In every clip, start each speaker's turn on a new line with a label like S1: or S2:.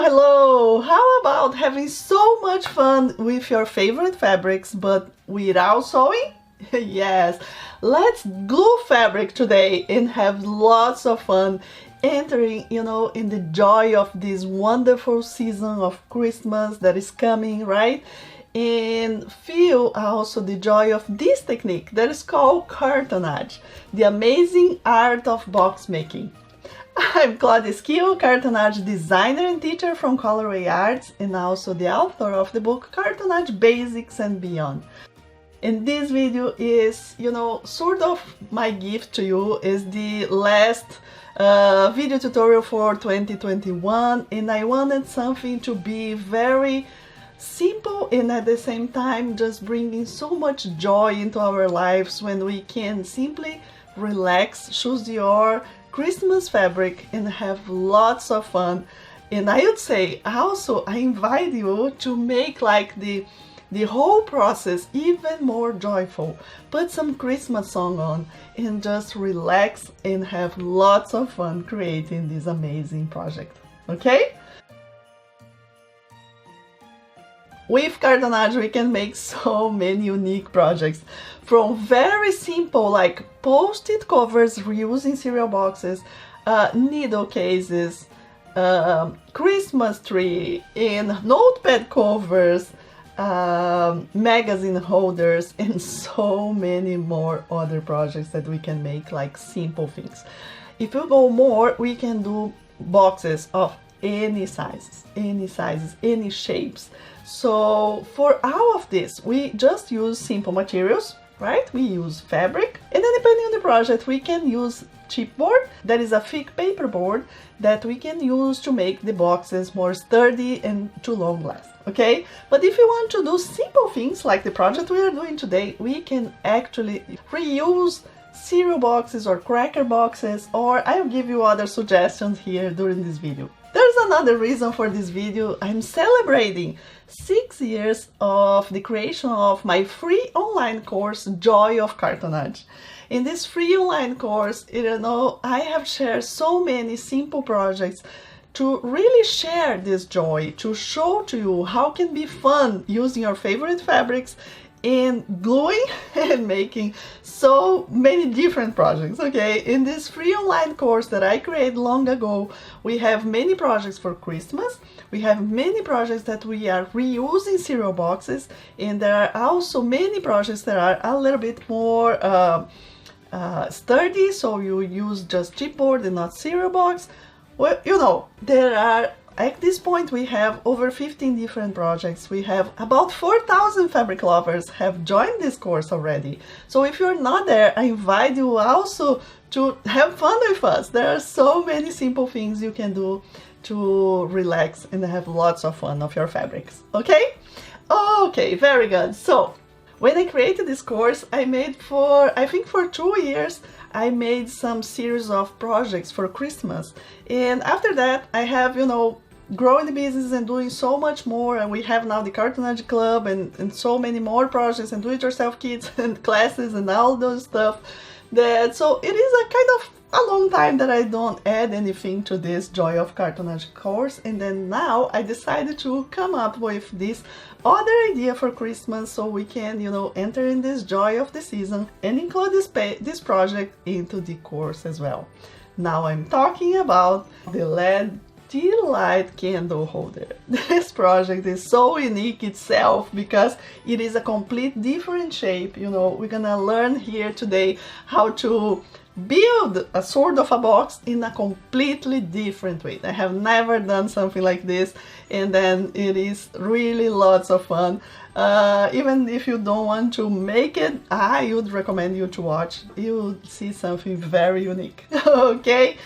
S1: Hello! How about having so much fun with your favorite fabrics but without sewing? Yes, let's glue fabric today and have lots of fun entering, in the joy of this wonderful season of Christmas that is coming, right? And feel also the joy of this technique that is called cartonnage, the amazing art of box making. I'm Claudia Squio, cartonnage designer and teacher from ColorWay Arts, and also the author of the book Cartonnage Basics and Beyond. And this video is, sort of my gift to you. Is the last video tutorial for 2021, and I wanted something to be very simple and at the same time just bringing so much joy into our lives when we can simply relax, choose your Christmas fabric and have lots of fun. And I would say also I invite you to make like the whole process even more joyful. Put some Christmas song on and just relax and have lots of fun creating this amazing project. Okay? With cartonnage we can make so many unique projects, from very simple like post-it covers reusing cereal boxes, needle cases, Christmas tree, and notepad covers, magazine holders, and so many more other projects that we can make, like simple things. If you go more, we can do boxes of any sizes, any shapes. So for all of this, we just use simple materials, right? We use fabric, and then depending on the project, we can use chipboard. That is a thick paperboard that we can use to make the boxes more sturdy and to long last, okay? But if you want to do simple things like the project we are doing today, we can actually reuse cereal boxes or cracker boxes, or I'll give you other suggestions here during this video. There's another reason for this video. I'm celebrating 6 years of the creation of my free online course, Joy of Cartonnage. In this free online course, I have shared so many simple projects to really share this joy, to show to you how it can be fun using your favorite fabrics and gluing and making so many different projects, okay? In this free online course that I created long ago, we have many projects for Christmas. We have many projects that we are reusing cereal boxes, and there are also many projects that are a little bit more sturdy, so you use just chipboard and not cereal box. Well, there are, at this point, we have over 15 different projects. We have about 4,000 fabric lovers have joined this course already. So if you're not there, I invite you also to have fun with us. There are so many simple things you can do to relax and have lots of fun of your fabrics. Okay? Okay, very good. So when I created this course, I made I think for 2 years, I made some series of projects for Christmas. And after that, I have, growing the business and doing so much more. And we have now the Cartonnage Club and so many more projects and do-it-yourself kits and classes and all those stuff. So it is a kind of a long time that I don't add anything to this Joy of Cartonnage course, and then now I decided to come up with this other idea for Christmas so we can, enter in this joy of the season and include this project into the course as well. Now I'm talking about the LED light candle holder. This project is so unique itself because it is a complete different shape. We're gonna learn here today how to build a sort of a box in a completely different way. I have never done something like this, and then it is really lots of fun. Even if you don't want to make it, I would recommend you to watch. You'll see something very unique. Okay?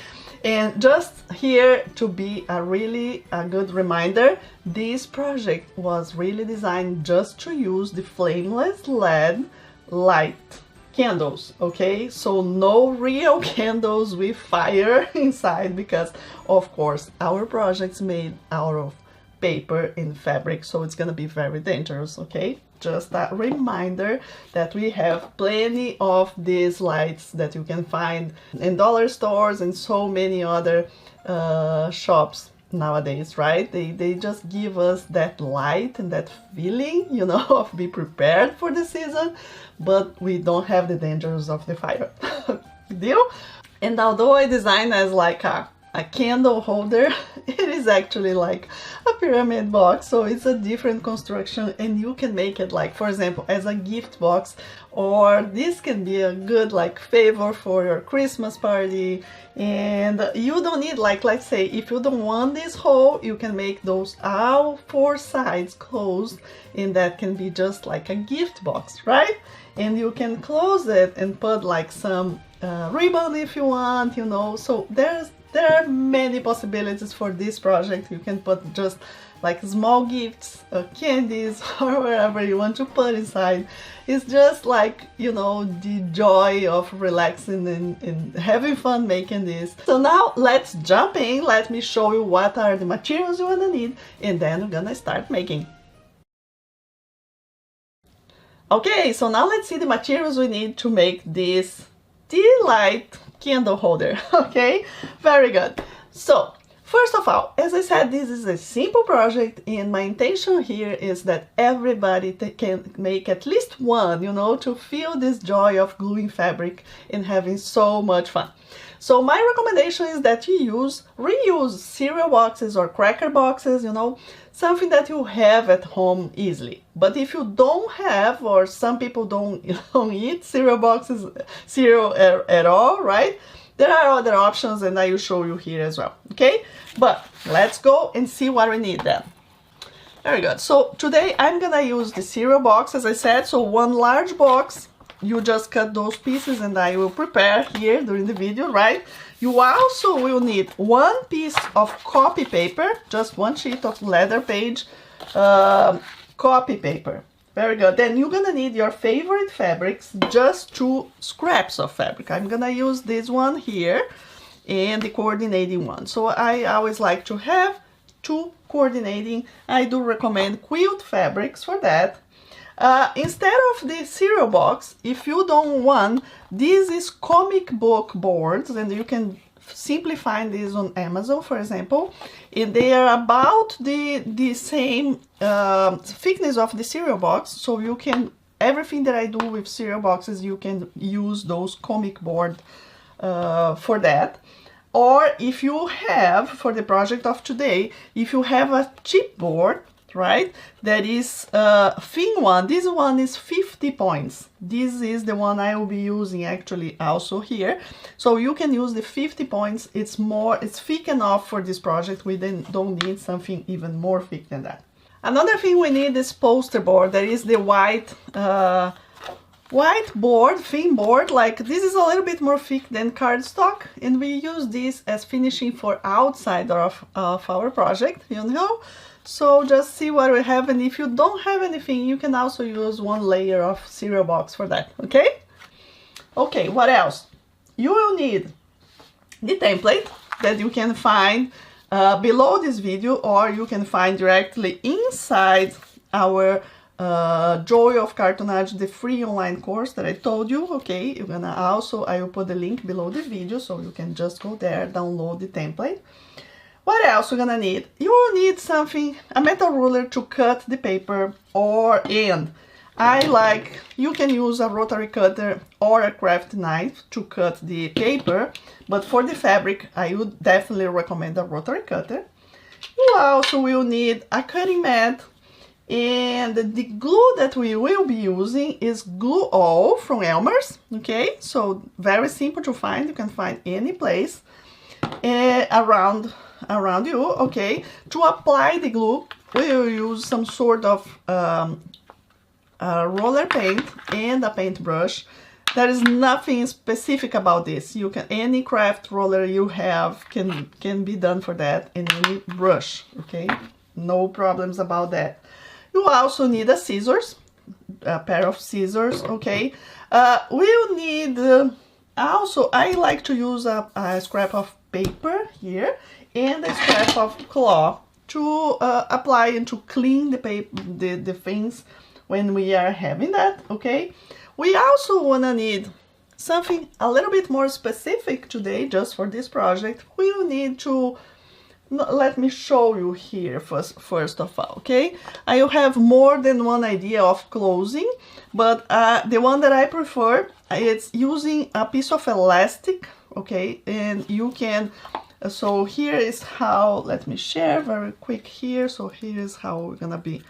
S1: And just here to be a good reminder, this project was really designed just to use the flameless LED light candles, okay? So no real candles with fire inside, because of course our project's made out of paper and fabric, so it's gonna be very dangerous, okay? Just a reminder that we have plenty of these lights that you can find in dollar stores and so many other shops nowadays, right? They just give us that light and that feeling, you know, of be prepared for the season, but we don't have the dangers of the fire. Deal? And although I designed as like a candle holder, it is actually like a pyramid box, so it's a different construction, and you can make it like, for example, as a gift box, or this can be a good like favor for your Christmas party. And you don't need, like, let's say if you don't want this hole, you can make those all four sides closed, and that can be just like a gift box, right? And you can close it and put like some ribbon if you want, you know. So there are many possibilities for this project. You can put just like small gifts, candies, or wherever you want to put inside. It's just like, you know, the joy of relaxing and having fun making this. So now let's jump in. Let me show you what are the materials you're gonna need, and then we're gonna start making. Okay, so now let's see the materials we need to make this delight candle holder. Okay, very good. So first of all, as I said, this is a simple project, and my intention here is that everybody can make at least one, you know, to feel this joy of gluing fabric and having so much fun. So my recommendation is that you reuse cereal boxes or cracker boxes, you know, something that you have at home easily. But if you don't have, or some people don't eat cereal at all, right? There are other options, and I will show you here as well, okay? But let's go and see what we need then. Very good. So today I'm gonna use the cereal box, as I said. So one large box, you just cut those pieces, and I will prepare here during the video, right? You also will need one piece of copy paper, just one sheet of leather page copy paper. Very good. Then you're gonna need your favorite fabrics, just 2 scraps of fabric. I'm gonna use this one here and the coordinating one. So I always like to have 2 coordinating. I do recommend quilt fabrics for that. Instead of the cereal box, if you don't want, this is comic book boards, and you can simply find these on Amazon, for example, and they are about the same thickness of the cereal box. So you can, everything that I do with cereal boxes, you can use those comic board for that. Or if you have, for the project of today, if you have a chipboard, right, that is a thin one, this one is 50 points. This is the one I will be using actually also here. So you can use the 50 points. It's thick enough for this project. We then don't need something even more thick than that. Another thing we need is poster board. There is the white board, thin board. Like, this is a little bit more thick than cardstock, and we use this as finishing for outside of our project, you know. So just see what we have, and if you don't have anything, you can also use one layer of cereal box for that, okay? Okay, what else? You will need the template that you can find below this video, or you can find directly inside our Joy of Cartonnage, the free online course that I told you, okay? You're gonna also, I will put the link below the video, so you can just go there, download the template. What else we're gonna need? You will need something, a metal ruler to cut the paper, and you can use a rotary cutter or a craft knife to cut the paper, but for the fabric, I would definitely recommend a rotary cutter. You also will need a cutting mat, and the glue that we will be using is Glue All from Elmer's, okay? So very simple to find, you can find any place around you, okay? To apply the glue, we will use some sort of roller paint and a paintbrush. There is nothing specific about this. You can, any craft roller you have can be done for that, and any brush, okay? No problems about that. You also need a scissors, a pair of scissors, okay? We'll need also, I like to use a scrap of paper here and a scrap of cloth to apply and to clean the paper, the things when we are having that, okay? We also wanna need something a little bit more specific today, just for this project. We will need to let me show you here first of all, okay? I have more than one idea of closing, but the one that I prefer is using a piece of elastic, okay? And you can, so here is how, let me share very quick here. So here is how we're gonna be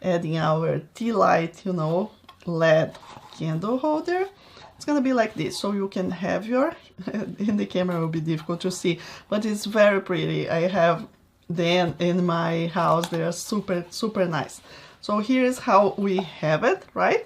S1: adding our tea light, you know, LED candle holder. It's gonna be like this, so you can have your, in the camera it will be difficult to see, but it's very pretty. I have them in my house, they are super, super nice. So here's how we have it, right?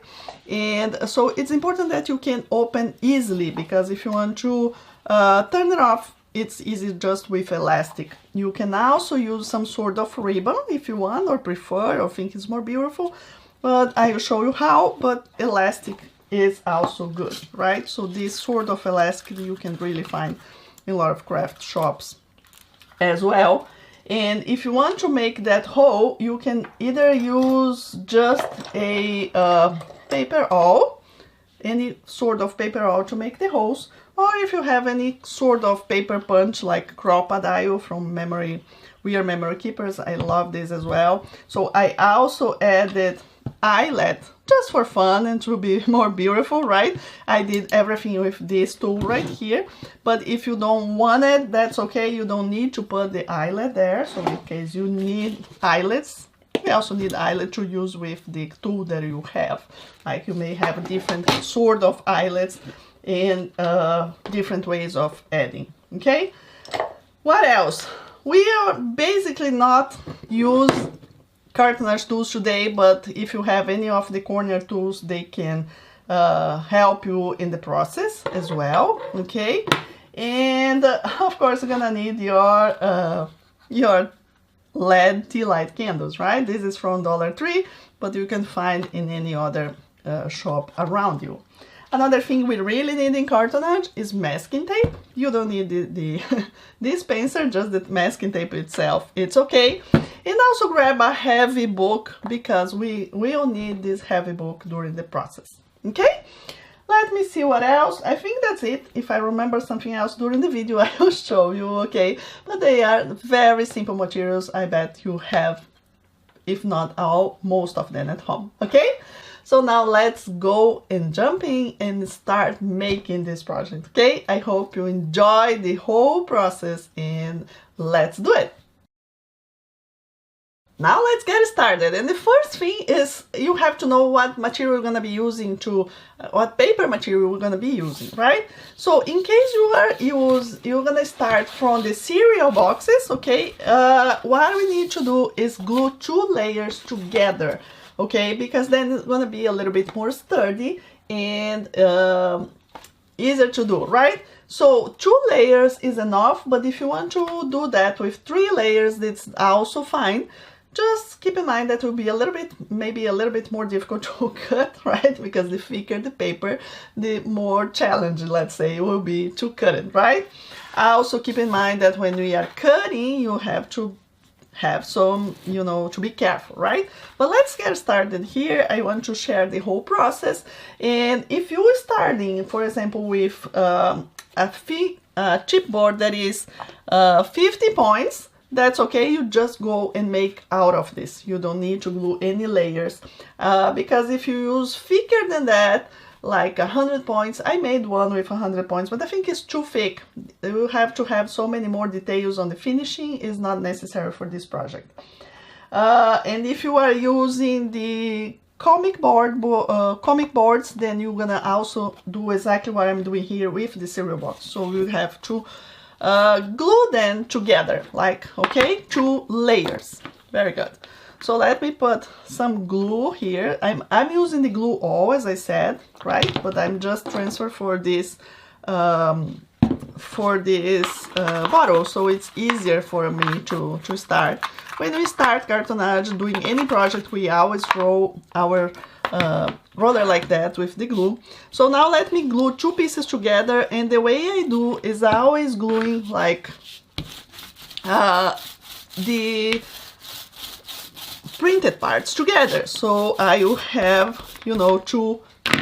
S1: And so it's important that you can open easily, because if you want to turn it off, it's easy just with elastic. You can also use some sort of ribbon if you want, or prefer, or think it's more beautiful, but I will show you how, but elastic is also good, right? So this sort of elastic you can really find in a lot of craft shops as well. And if you want to make that hole, you can either use just a paper awl, any sort of paper awl to make the holes, or if you have any sort of paper punch like crocodile from Memory, We Are Memory Keepers, I love this as well. So I also added eyelet just for fun and to be more beautiful, right? I did everything with this tool right here, but if you don't want it, that's okay. You don't need to put the eyelet there. So in case you need eyelets, we also need eyelet to use with the tool that you have. Like you may have different sort of eyelets and different ways of adding, okay? What else? We are basically not use cartonnage tools today, but if you have any of the corner tools, they can help you in the process as well, okay? And of course, you're gonna need your LED tea light candles, right? This is from Dollar Tree, but you can find in any other shop around you. Another thing we really need in cartonnage is masking tape. You don't need the dispenser, just the masking tape itself. It's okay. And also grab a heavy book, because we will need this heavy book during the process, okay? Let me see what else. I think that's it. If I remember something else during the video, I will show you, okay? But they are very simple materials. I bet you have, if not all, most of them at home, okay? So now let's go and jump in and start making this project, okay? I hope you enjoy the whole process and let's do it. Now let's get started. And the first thing is you have to know what material you're going to be using to, what paper material we're going to be using, right? So in case you're going to start from the cereal boxes, okay? What we need to do is glue 2 layers together, okay? Because then it's going to be a little bit more sturdy and easier to do, right? So 2 layers is enough, but if you want to do that with 3 layers, that's also fine. Just keep in mind that will be a little bit, maybe a little bit more difficult to cut, right? Because the thicker the paper, the more challenging, let's say, it will be to cut it, right? Also keep in mind that when we are cutting, you have to have some, you know, to be careful, right? But let's get started here. I want to share the whole process. And if you are starting, for example, with a chipboard that is 50 points, that's okay. You just go and make out of this. You don't need to glue any layers, because if you use thicker than that, like 100 points, I made one with 100 points, but I think it's too thick. You have to have so many more details on the finishing. Is not necessary for this project. And if you are using the comic boards, then you're gonna also do exactly what I'm doing here with the cereal box. So you have to glue them together, like, okay, 2 layers. Very good. So let me put some glue here. I'm using the glue all, as I said, right? But I'm just transfer for this bottle, so it's easier for me to start. When we start cartonnage, doing any project, we always roll our roller like that with the glue. So now let me glue 2 pieces together, and the way I do is I always gluing like the printed parts together. So I will have, you know, 2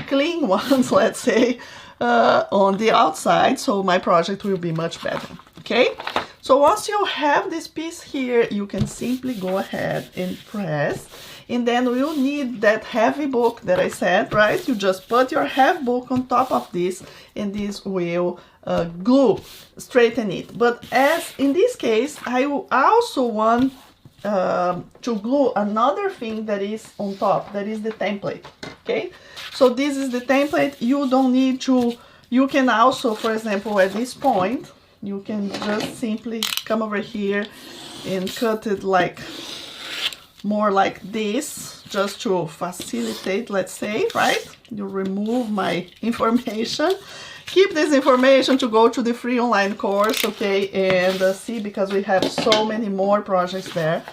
S1: clean ones, let's say, on the outside, so my project will be much better, okay? So once you have this piece here, you can simply go ahead and press, and then we'll need that heavy book that I said, right? You just put your heavy book on top of this, and this will glue, straighten it. But as in this case, I will also want to glue another thing that is on top, that is the template, okay? So this is the template. You don't need to, you can also, for example, at this point, you can just simply come over here and cut it like more like this, just to facilitate, let's say, right? You remove my information. Keep this information to go to the free online course, okay, and see, because we have so many more projects there.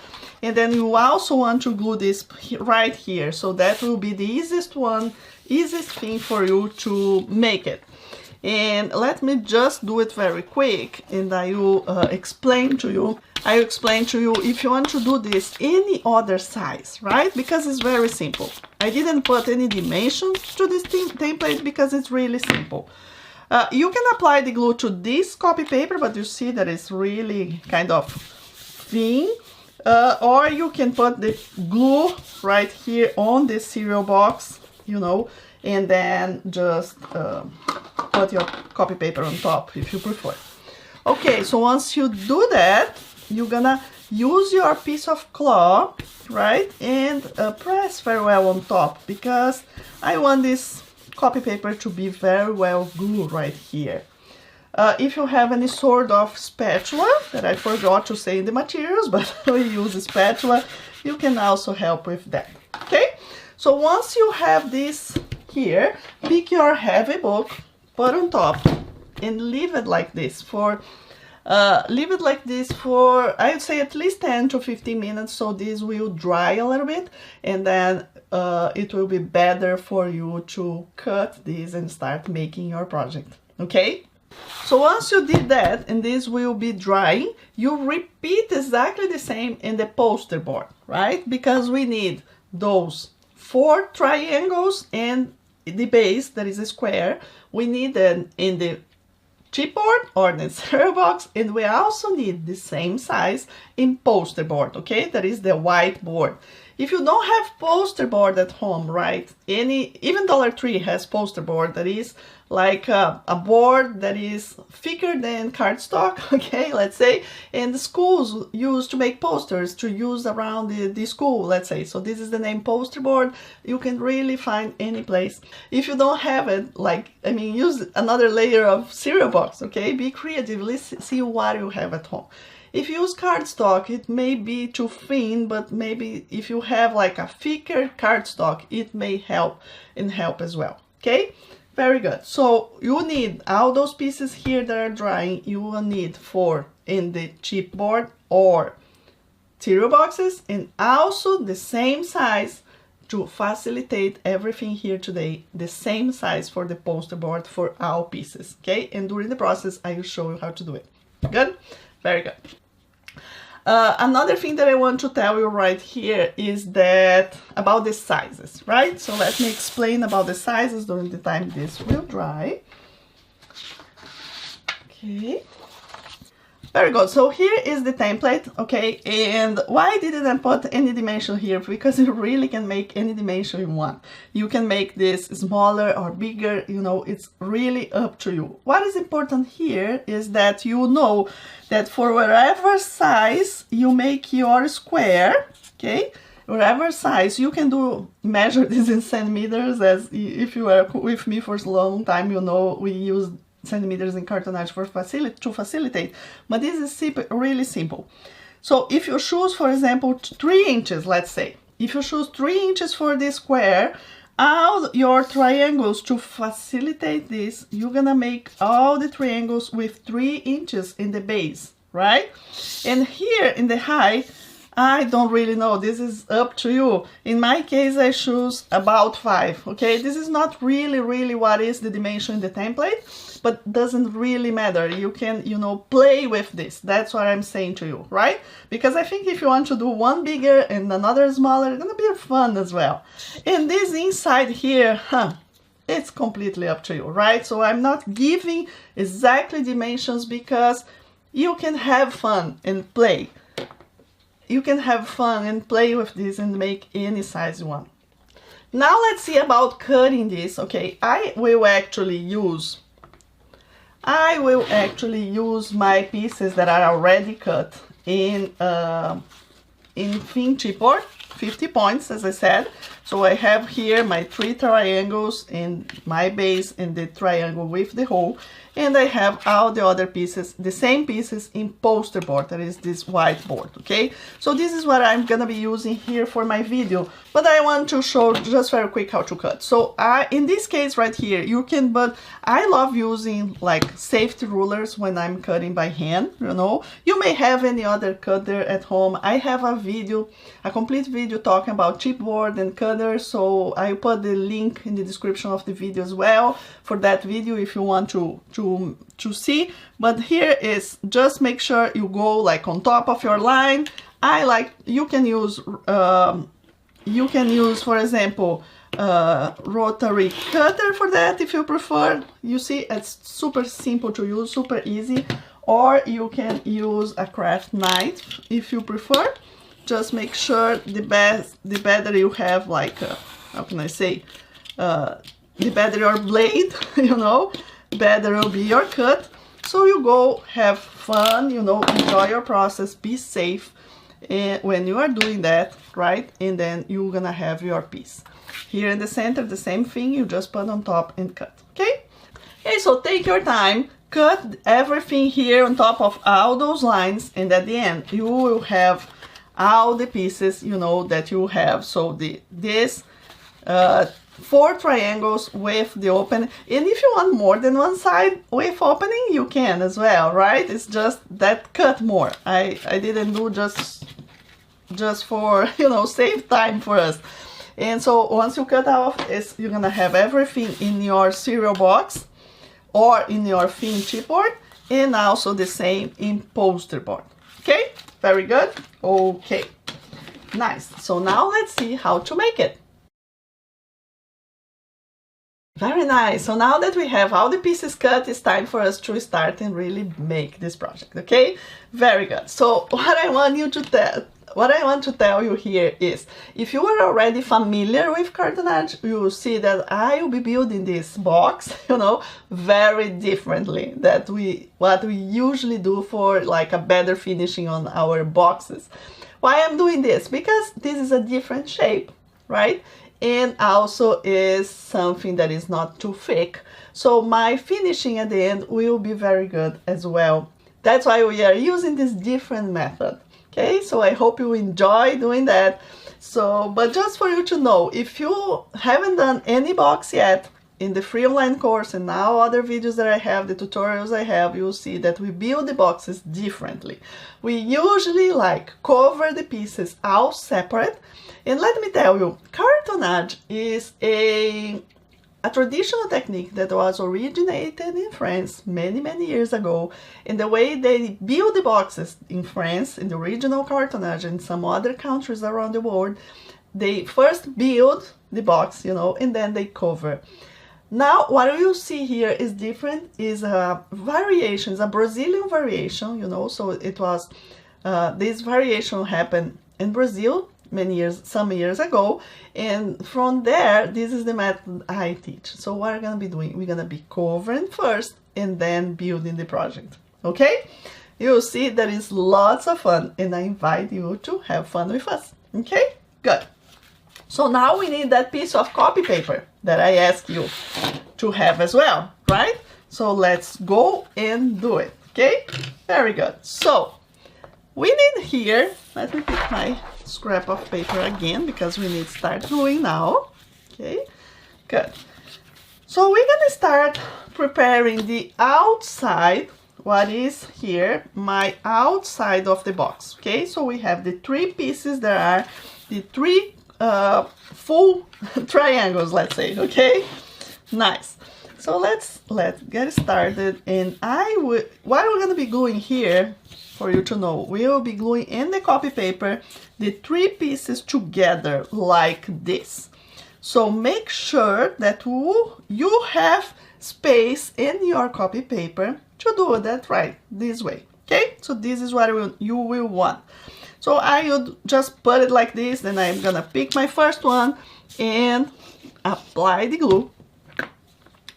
S1: And then you also want to glue this right here, so that will be the easiest thing for you to make it. And let me just do it very quick, and I will explain to you. I explain to you if you want to do this any other size, right? Because it's very simple. I didn't put any dimensions to this template because it's really simple. You can apply the glue to this copy paper, but you see that it's really kind of thin. Or you can put the glue right here on this cereal box, you know, and then just put your copy paper on top if you prefer. Okay, so once you do that, you're gonna use your piece of cloth, right, and press very well on top, because I want this copy paper to be very well glued right here. If you have any sort of spatula, that I forgot to say in the materials, but we use a spatula, you can also help with that, okay? So once you have this here, pick your heavy book, put on top, and leave it like this for, I would say at least 10 to 15 minutes, so this will dry a little bit, and then it will be better for you to cut this and start making your project, okay? So once you did that, and this will be drying, you repeat exactly the same in the poster board, right? Because we need those 4 triangles and the base that is a square. We need them in the chipboard or the cereal box, and we also need the same size in poster board, okay? That is the white board. If you don't have poster board at home, right? Even Dollar Tree has poster board that is like a board that is thicker than cardstock, okay, let's say, and the schools use to make posters to use around the school, let's say. So this is the name poster board. You can really find any place. If you don't have it, like, I mean, use another layer of cereal box, okay? Be creative, let's see what you have at home. If you use cardstock, it may be too thin, but maybe if you have like a thicker cardstock, it may help as well, okay? Very good. So you need all those pieces here that are drying. You will need 4 in the chipboard or cereal boxes, and also the same size to facilitate everything here today, the same size for the poster board for all pieces, okay? And during the process, I will show you how to do it. Good? Very good. Another thing that I want to tell you right here is that about the sizes, right? So let me explain about the sizes during the time this will dry. Okay. Very good. So here is the template, okay? And why didn't I put any dimension here? Because you really can make any dimension you want. You can make this smaller or bigger, you know, it's really up to you. What is important here is that you know that for whatever size you make your square, okay? Whatever size, you can measure this in centimeters, as if you are with me for a long time, you know we use centimeters in cartonnage to facilitate, but this is really simple. So if you choose, for example, 3 inches, let's say, if you choose 3 inches for this square, all your triangles to facilitate this, you're gonna make all the triangles with 3 inches in the base, right? And here in the height, I don't really know, this is up to you. In my case, I choose about 5, okay? This is not really what is the dimension in the template, but doesn't really matter. You can, you know, play with this. That's what I'm saying to you, right? Because I think if you want to do one bigger and another smaller, it's gonna be fun as well. And this inside here, it's completely up to you, right? So I'm not giving exactly dimensions because you can have fun and play. You can have fun and play with this and make any size you want. Now let's see about cutting this, okay? I will actually use my pieces that are already cut in thin chipboard, 50 points, as I said. So I have here my 3 triangles and my base and the triangle with the hole, and I have all the other pieces, the same pieces, in poster board, that is this whiteboard, okay? So this is what I'm gonna be using here for my video, but I want to show just very quick how to cut. So in this case right here, you can, but I love using like safety rulers when I'm cutting by hand, you know. You may have any other cutter at home. I have a video, a complete video talking about chipboard and cutters, so I put the link in the description of the video as well for that video if you want to see. But here is, just make sure you go like on top of your line. You can use for example rotary cutter for that if you prefer. You see, it's super simple to use, super easy. Or you can use a craft knife if you prefer. Just make sure the better you have, like how can I say, the better your blade, you know, better will be your cut. So you go have fun, you know, enjoy your process, be safe when you are doing that, right? And then you're gonna have your piece. Here in the center, the same thing, you just put on top and cut, okay? Okay, so take your time, cut everything here on top of all those lines, and at the end, you will have all the pieces, you know, that you have. So this 4 triangles with the opening, and if you want more than one side with opening, you can as well, right? It's just that cut more. I didn't do just for, you know, save time for us. And so once you cut off, you're gonna have everything in your cereal box or in your thin chipboard, and also the same in poster board. Okay, very good. Okay, nice. So now let's see how to make it. Very nice. So now that we have all the pieces cut, it's time for us to start and really make this project, okay? Very good. So what I want to tell you here is, if you are already familiar with cartonnage, you will see that I will be building this box, you know, very differently than what we usually do for like a better finishing on our boxes. Why I'm doing this? Because this is a different shape, right? And also is something that is not too thick, so my finishing at the end will be very good as well. That's why we are using this different method, okay? So I hope you enjoy doing that. So, but just for you to know, if you haven't done any box yet in the free online course and now other videos that I have, the tutorials I have, you'll see that we build the boxes differently. We usually like cover the pieces all separate. And let me tell you, cartonnage is a traditional technique that was originated in France many years ago. And the way they build the boxes in France, in the original cartonnage, and some other countries around the world, they first build the box, you know, and then they cover. Now, what you see here is different, is a variation, it's a Brazilian variation, you know, so it was, this variation happened in Brazil some years ago, and from there, this is the method I teach. So what we're gonna be doing, we're gonna be covering first and then building the project, okay? You'll see that is lots of fun, and I invite you to have fun with us, okay? Good. So now we need that piece of copy paper that I asked you to have as well, right? So let's go and do it, okay? Very good. So we need here, let me pick my scrap of paper again because we need to start gluing now, okay? Good. So we're gonna start preparing the outside, what is here, my outside of the box, okay? So we have the 3 pieces that are the 3 full triangles, let's say, okay? Nice. So let's get started, and what we're gonna be gluing here, for you to know, we will be gluing in the copy paper the 3 pieces together like this. So make sure that you have space in your copy paper to do that right this way, Okay, so this is what you will want. So I would just put it like this, then I'm gonna pick my first one and apply the glue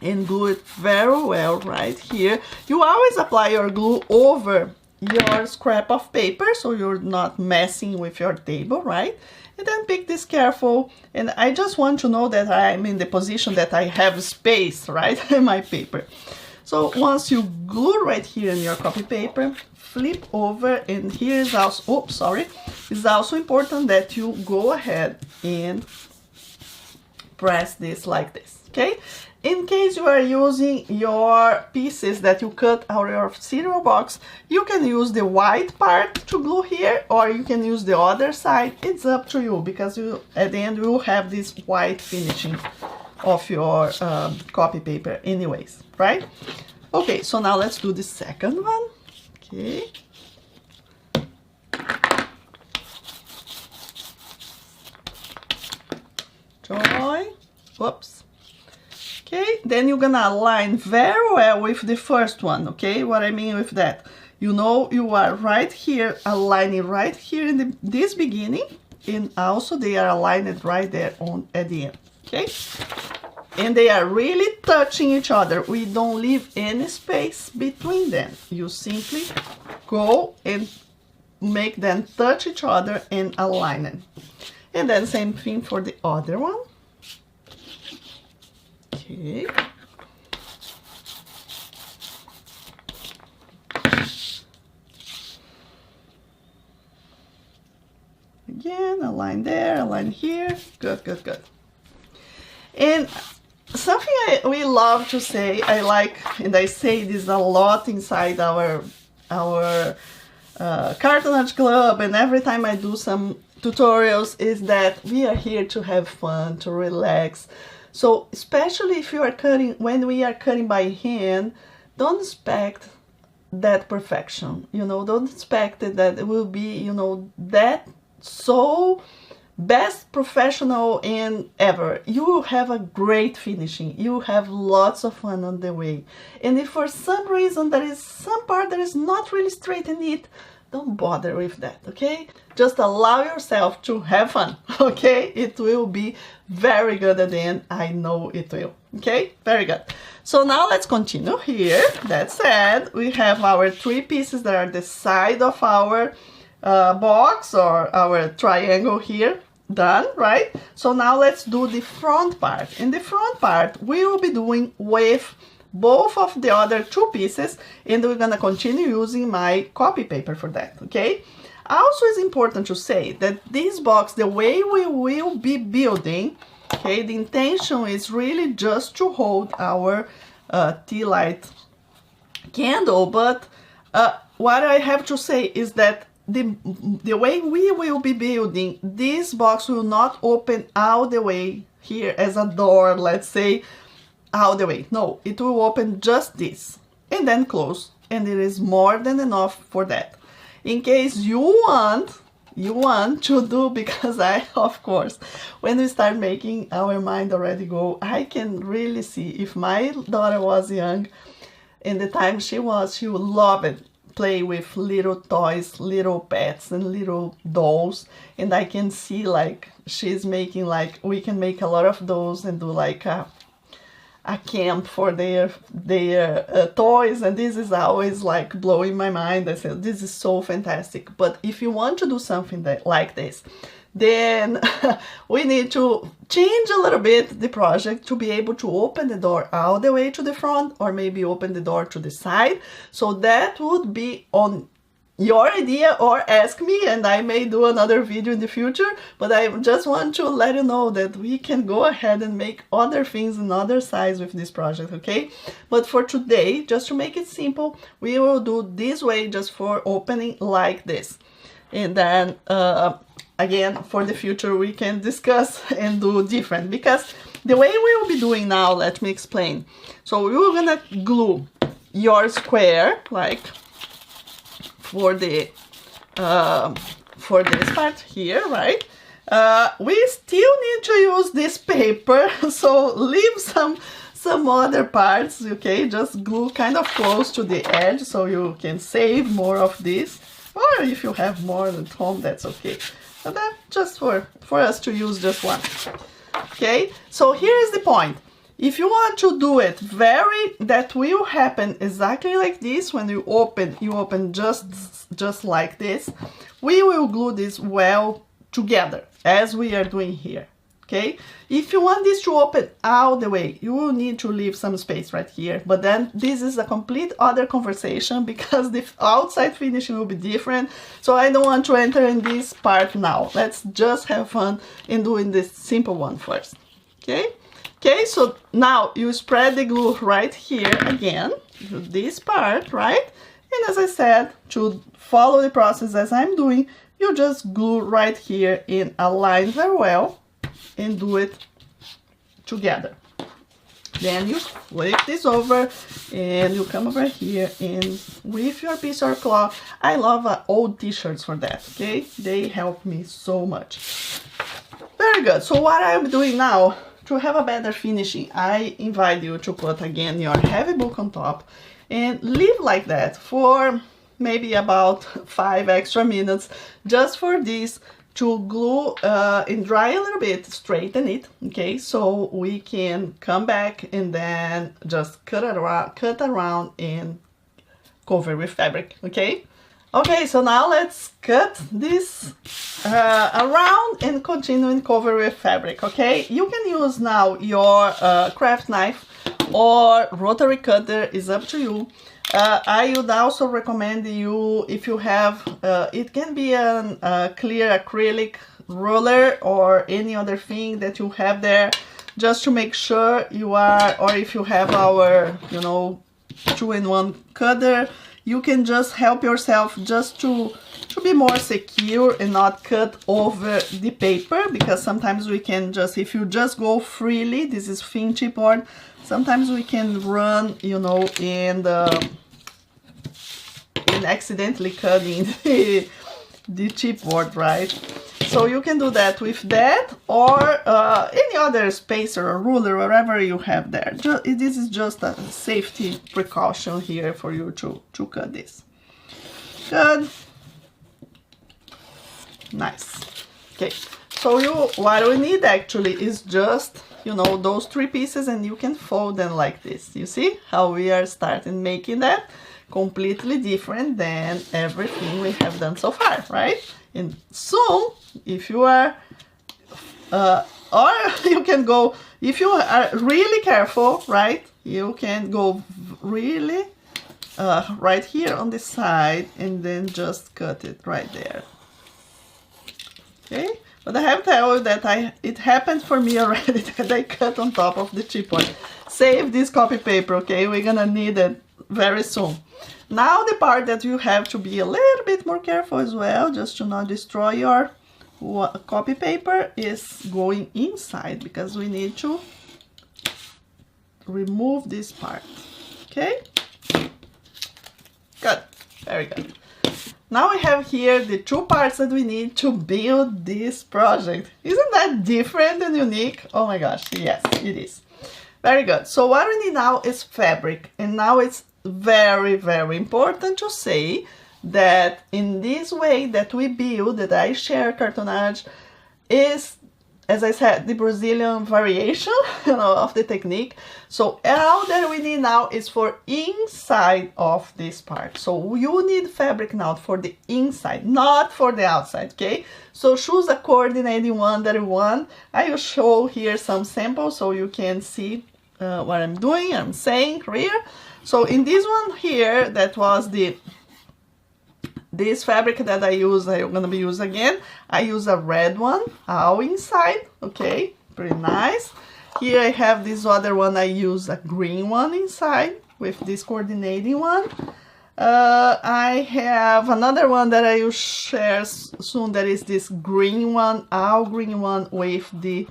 S1: and glue it very well right here. You always apply your glue over your scrap of paper so you're not messing with your table, right? And then pick this careful, and I just want to know that I'm in the position that I have space, right, in my paper. So once you glue right here in your copy paper, flip over, and here is also, oops, sorry, it's also important that you go ahead and press this like this, okay? In case you are using your pieces that you cut out of your cereal box, you can use the white part to glue here, or you can use the other side. It's up to you, because you, at the end, you will have this white finishing of your copy paper anyways, right? Okay, so now let's do the second one. Okay. Joy. Whoops. Okay, then you're gonna align very well with the first one, okay? What I mean with that, you know, you are right here, aligning right here in this beginning, and also they are aligned right there on at the end, okay? And they are really touching each other. We don't leave any space between them. You simply go and make them touch each other and align it. And then same thing for the other one. Okay. Again, align there, align here. Good, good, good. And something we love to say, I like, and I say this a lot inside our cartonnage club, and every time I do some tutorials, is that we are here to have fun, to relax. So especially if you are cutting, when we are cutting by hand, don't expect that perfection, you know, don't expect that it will be, you know, that so best professional and ever. You will have a great finishing, you have lots of fun on the way. And if for some reason there is some part that is not really straight and neat, don't bother with that, okay? Just allow yourself to have fun, okay? It will be very good at the end. I know it will, okay? Very good. So now let's continue here. That said, we have our three pieces that are the side of our box or our triangle here done, right? So now let's do the front part. In the front part, we will be doing with both of the other two pieces, and we're gonna continue using my copy paper for that, okay? Also, it's important to say that this box, the way we will be building, okay, the intention is really just to hold our tea light candle, but what I have to say is that the way we will be building, this box will not open all the way here as a door, let's say, all the way. No, it will open just this and then close, and it is more than enough for that. In case you want to do, because I, of course, when we start making, our mind already go, I can really see, if my daughter was young, in the time she would love it, play with little toys, little pets and little dolls, and I can see like she's making, like, we can make a lot of those and do like a camp for their toys, and this is always like blowing my mind. I said, this is so fantastic. But if you want to do something like this, then we need to change a little bit the project to be able to open the door all the way to the front, or maybe open the door to the side. So that would be on your idea, or ask me and I may do another video in the future, but I just want to let you know that we can go ahead and make other things in other sides with this project, okay? But for today, just to make it simple, we will do this way, just for opening like this. And then again, for the future, we can discuss and do different, because the way we will be doing now, let me explain. So we're gonna glue your square, like for the for this part here, right? We still need to use this paper, so leave some some other parts, okay? Just glue kind of close to the edge so you can save more of this. Or if you have more at home, that's okay. But then just for us to use just one. Okay, so here is the point. If you want to do it that will happen exactly like this. When you open just like this. We will glue this well together as we are doing here. Okay, if you want this to open all the way, you will need to leave some space right here. But then this is a complete other conversation because the outside finishing will be different. So I don't want to enter in this part now. Let's just have fun in doing this simple one first. Okay, so now you spread the glue right here again, this part, right? And as I said, to follow the process as I'm doing, you just glue right here in a line very well. And do it together. Then you flip this over and you come over here and with your piece of cloth. I love old t-shirts for that, okay? They help me so much. Very good. So what I'm doing now, to have a better finishing, I invite you to put again your heavy book on top and leave like that for maybe about 5 extra minutes just for this to glue and dry a little bit, straighten it, okay, so we can come back and then just cut around and cover with fabric, okay? Okay, so now let's cut this around and continue and cover with fabric, okay? You can use now your craft knife or rotary cutter, is up to you. I would also recommend you, if you have, it can be a clear acrylic ruler or any other thing that you have there, just to make sure you are, or if you have our, 2-in-1 cutter, you can just help yourself just to be more secure and not cut over the paper, because sometimes we can just, if you just go freely, this is thin chipboard, sometimes we can run, and accidentally cutting the chipboard, right? So you can do that with that or any other spacer or ruler, whatever you have there. This is just a safety precaution here for you to cut this. Good. Nice. Okay, so what we need actually is just, those 3 pieces, and you can fold them like this. You see how we are starting making that? Completely different than everything we have done so far, right? And soon, if you are, or you can go, if you are really careful, right? You can go really right here on the side and then just cut it right there. Okay, but I have to tell you that it happened for me already that I cut on top of the chipboard. Save this copy paper, okay? We're gonna need it very soon. Now the part that you have to be a little bit more careful as well, just to not destroy your copy paper, is going inside, because we need to remove this part. Okay, good, very good. Now we have here the 2 parts that we need to build this project. Isn't that different and unique? Oh my gosh, yes, it is. Very good. So what we need now is fabric, and now it's very, very important to say that in this way that we build, that I share cartonnage, is, as I said, the Brazilian variation of the technique. So all that we need now is for inside of this part. So you need fabric now for the inside, not for the outside, okay? So choose a coordinating one that you want. I will show here some samples so you can see what I'm doing, I'm saying here. So in this one here, that was this fabric that I'm gonna be using again. I use a red one, all inside, okay, pretty nice. Here I have this other one, I use a green one inside with this coordinating one. I have another one that I will share soon, that is this green one, all green one with the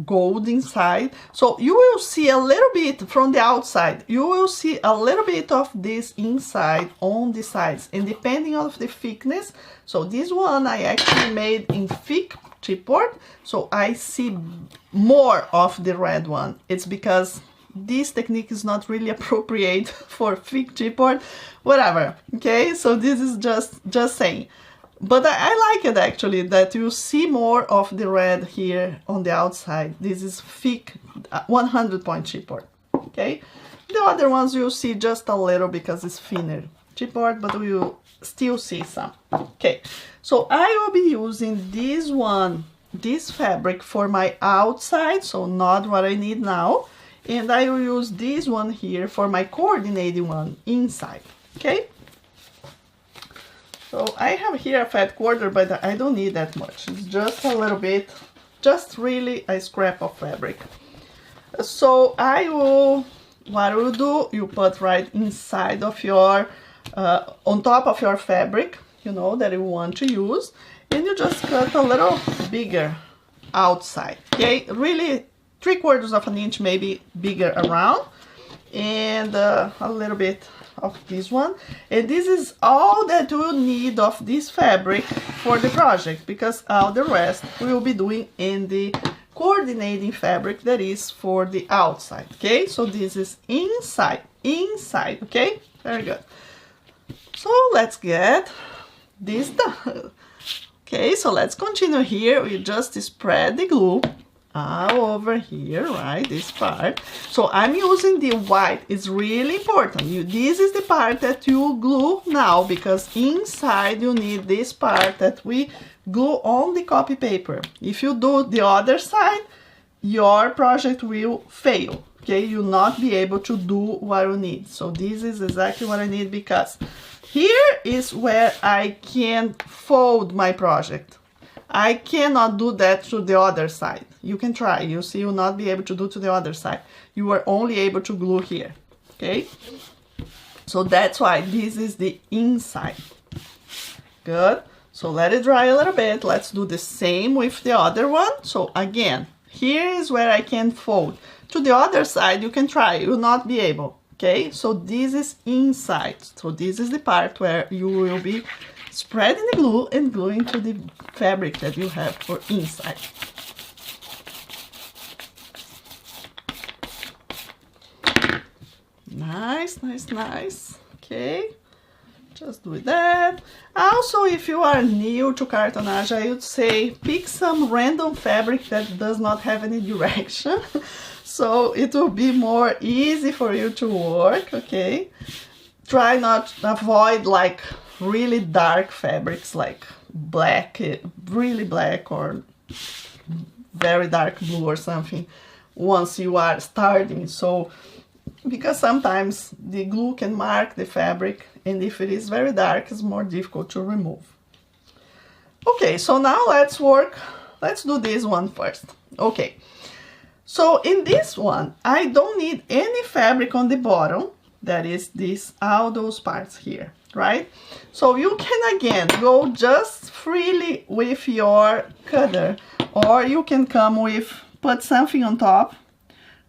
S1: gold inside. So you will see a little bit from the outside, you will see a little bit of this inside on the sides, and depending on the thickness. So this one I actually made in thick chipboard, so I see more of the red one. It's because this technique is not really appropriate for thick chipboard, whatever, okay? So this is just saying. But I like it actually, that you see more of the red here on the outside. This is thick 100-point chipboard, okay? The other ones you'll see just a little because it's thinner chipboard, but we'll still see some. Okay, so I will be using this fabric for my outside, so not what I need now. And I will use this one here for my coordinating one inside, okay? So I have here a fat quarter, but I don't need that much. It's just a little bit, just really a scrap of fabric. So what I will do, you put right inside of your, on top of your fabric, you know, that you want to use, and you just cut a little bigger outside, okay? Really 3/4 of an inch, maybe bigger around, and a little bit of this one. And this is all that we'll need of this fabric for the project, because all the rest we will be doing in the coordinating fabric that is for the outside, okay? So this is inside, okay? Very good. So let's get this done. Okay, so let's continue here. We just spread the glue all over here, right, this part. So I'm using the white. It's really important. This is the part that you glue now, because inside you need this part that we glue on the copy paper. If you do the other side, your project will fail, okay? You'll not be able to do what you need. So this is exactly what I need, because here is where I can fold my project. I cannot do that to the other side. You can try, you see, you'll not be able to do to the other side. You are only able to glue here, okay? So that's why this is the inside. Good. So let it dry a little bit. Let's do the same with the other one. So again, here is where I can fold. To the other side, you can try, you will not be able, okay? So this is inside. So this is the part where you will be spreading the glue and gluing to the fabric that you have for inside. Nice, nice, nice. Okay, just do that. Also, if you are new to cartonnage, I would say pick some random fabric that does not have any direction. So it will be more easy for you to work, okay? Try not to avoid like really dark fabrics like black, really black, or very dark blue or something once you are starting. So because sometimes the glue can mark the fabric, and if it is very dark, it's more difficult to remove. Okay, so now let's do this one first. Okay, so in this one I don't need any fabric on the bottom, that is all those parts here, right? So you can again go just freely with your cutter, or you can come with, put something on top,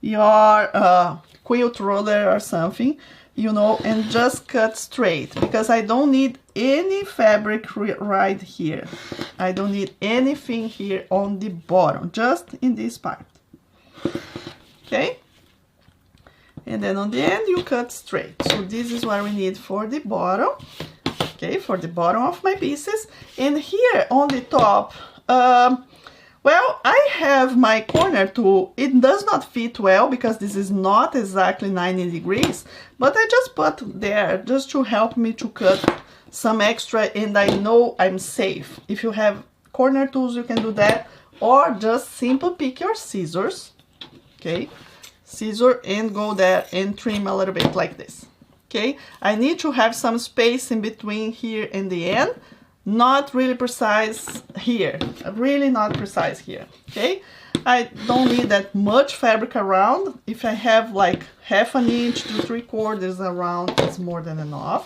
S1: your quilt roller or something, you know, and just cut straight, because I don't need any fabric right here. I don't need anything here on the bottom, just in this part, okay? And then on the end you cut straight. So this is what we need for the bottom, okay, for the bottom of my pieces. And here on the top, well, I have my corner tool. It does not fit well because this is not exactly 90 degrees, but I just put there just to help me to cut some extra, and I know I'm safe. If you have corner tools, you can do that, or just simply pick your scissors, okay, scissor, and go there and trim a little bit like this, okay? I need to have some space in between here and the end. Not really precise here, really not precise here, okay? I don't need that much fabric around. If I have like 1/2 inch to 3/4 around, it's more than enough.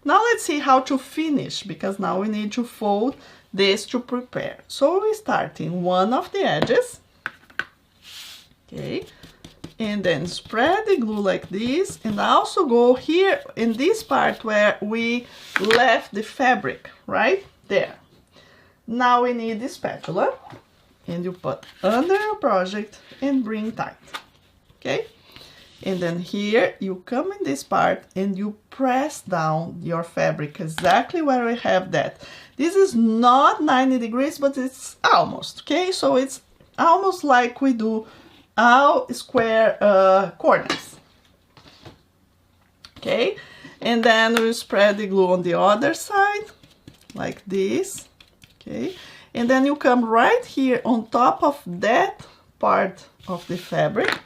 S1: Now let's see how to finish, because now we need to fold this to prepare. So we start in one of the edges, okay? And then spread the glue like this, and also go here in this part where we left the fabric, right there. Now we need the spatula, and you put under your project and bring tight, okay? And then here you come in this part and you press down your fabric exactly where we have that. This is not 90 degrees, but it's almost, okay? So it's almost like we do our square corners, okay? And then we spread the glue on the other side, like this, okay? And then you come right here on top of that part of the fabric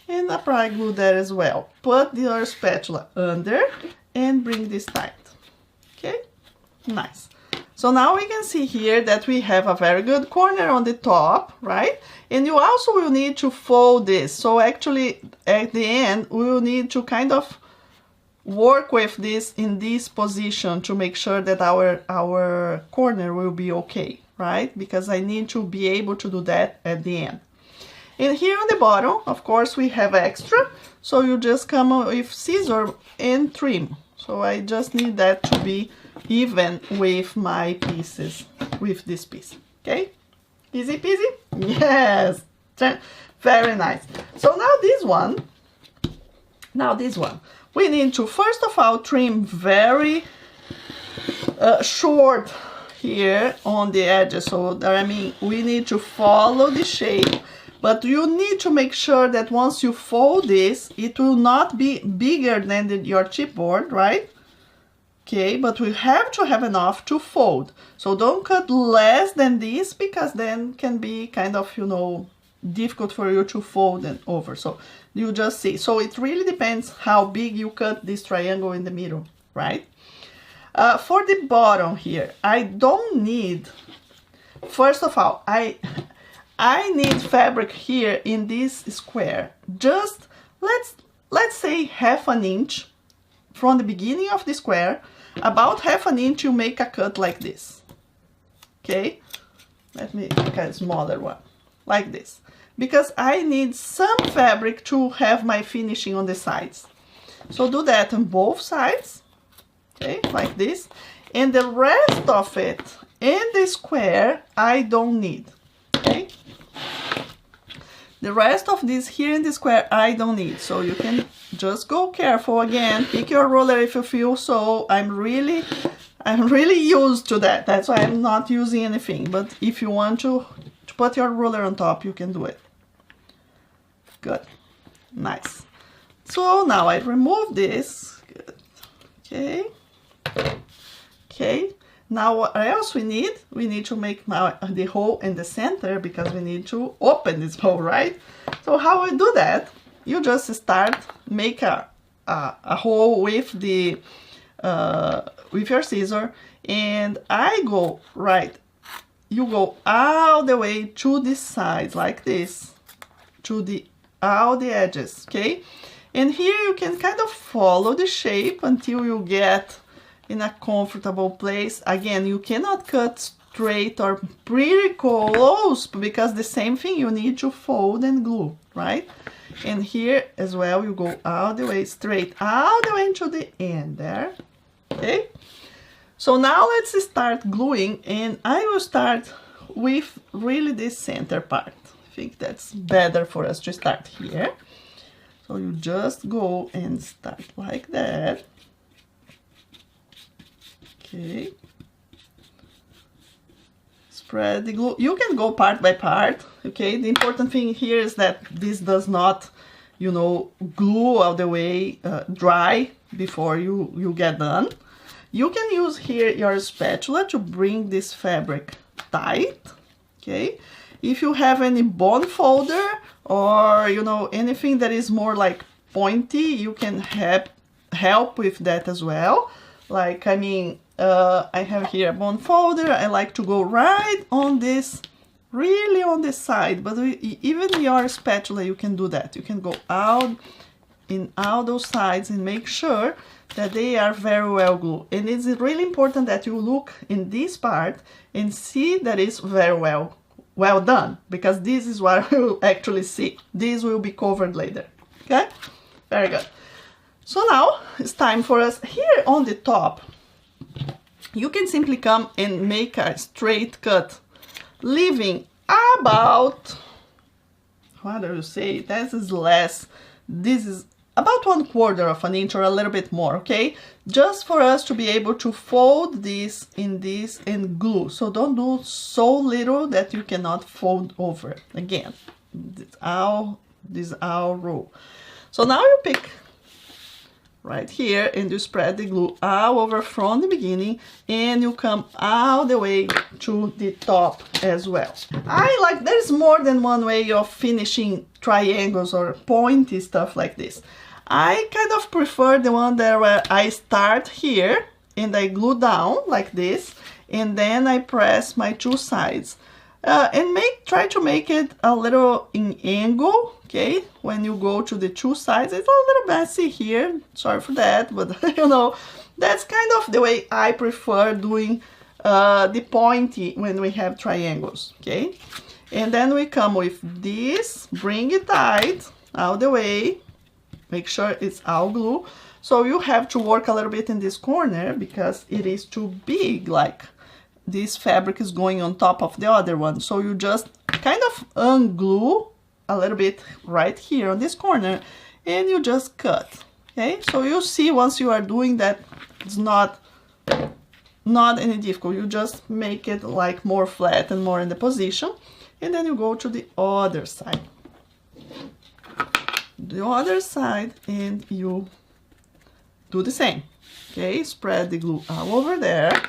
S1: and apply glue there as well. Put your spatula under and bring this tight, okay? Nice. So now we can see here that we have a very good corner on the top, right? And you also will need to fold this. So actually at the end, we will need to kind of work with this in this position to make sure that our corner will be okay, right? Because I need to be able to do that at the end. And here on the bottom, of course, we have extra. So you just come with scissors and trim. So I just need that to be even with my pieces, with this piece, okay? Easy peasy? Yes, very nice. So now this one, we need to first of all trim very short here on the edges. So I mean, we need to follow the shape, but you need to make sure that once you fold this, it will not be bigger than your chipboard, right? Okay, but we have to have enough to fold. So don't cut less than this, because then can be kind of, you know, difficult for you to fold and over. So you just see. So it really depends how big you cut this triangle in the middle, right? For the bottom here, I don't need, first of all, I need fabric here in this square. Just let's say half an inch from the beginning of the square. About half an inch you make a cut like this, okay? Let me make a smaller one, like this, because I need some fabric to have my finishing on the sides. So do that on both sides, okay, like this. And the rest of it in the square I don't need, okay? The rest of this here in the square I don't need, so you can just go careful again. Pick your ruler if you feel so. I'm really used to that. That's why I'm not using anything. But if you want to put your ruler on top, you can do it. Good, nice. So now I remove this. Good. Okay, okay. Now what else we need? We need to make the hole in the center, because we need to open this hole, right? So how we do that? You just start, make a hole with the with your scissor, and I go right. You go all the way to the sides like this, to all the edges, okay? And here you can kind of follow the shape until you get in a comfortable place. Again, you cannot cut straight or pretty close, because the same thing, you need to fold and glue, right? And here as well, you go all the way straight, all the way to the end there, okay? So now let's start gluing, and I will start with really this center part. I think that's better for us to start here. So you just go and start like that. Okay, spread the glue. You can go part by part, okay? The important thing here is that this does not, you know, glue all the way dry before you get done. You can use here your spatula to bring this fabric tight, okay? If you have any bone folder or, you know, anything that is more like pointy, you can help with that as well. Like, I mean, I have here a bone folder. I like to go right on this, really on the side, but even your spatula, you can do that. You can go out in all those sides and make sure that they are very well glued. And it's really important that you look in this part and see that it's very well done, because this is what you actually see. This will be covered later, okay? Very good. So now it's time for us here on the top. You can simply come and make a straight cut, leaving about, what do you say, this is less, this is about 1/4 of an inch or a little bit more, okay? Just for us to be able to fold this and glue. So don't do so little that you cannot fold over. Again, this is our rule. So now you pick right here and you spread the glue all over from the beginning and you come all the way to the top as well. There's more than one way of finishing triangles or pointy stuff like this. I kind of prefer the one there where I start here and I glue down like this and then I press my two sides. And try to make it a little in angle, okay? When you go to the two sides, it's a little messy here, sorry for that, but you know, that's kind of the way I prefer doing the pointy when we have triangles, okay? And then we come with this, bring it tight all the way, make sure it's all glue. So you have to work a little bit in this corner because it is too big, like this fabric is going on top of the other one. So you just kind of unglue a little bit right here on this corner and you just cut, okay? So you see once you are doing that, it's not any difficult. You just make it like more flat and more in the position and then you go to the other side. The other side and you do the same, okay? Spread the glue all over there.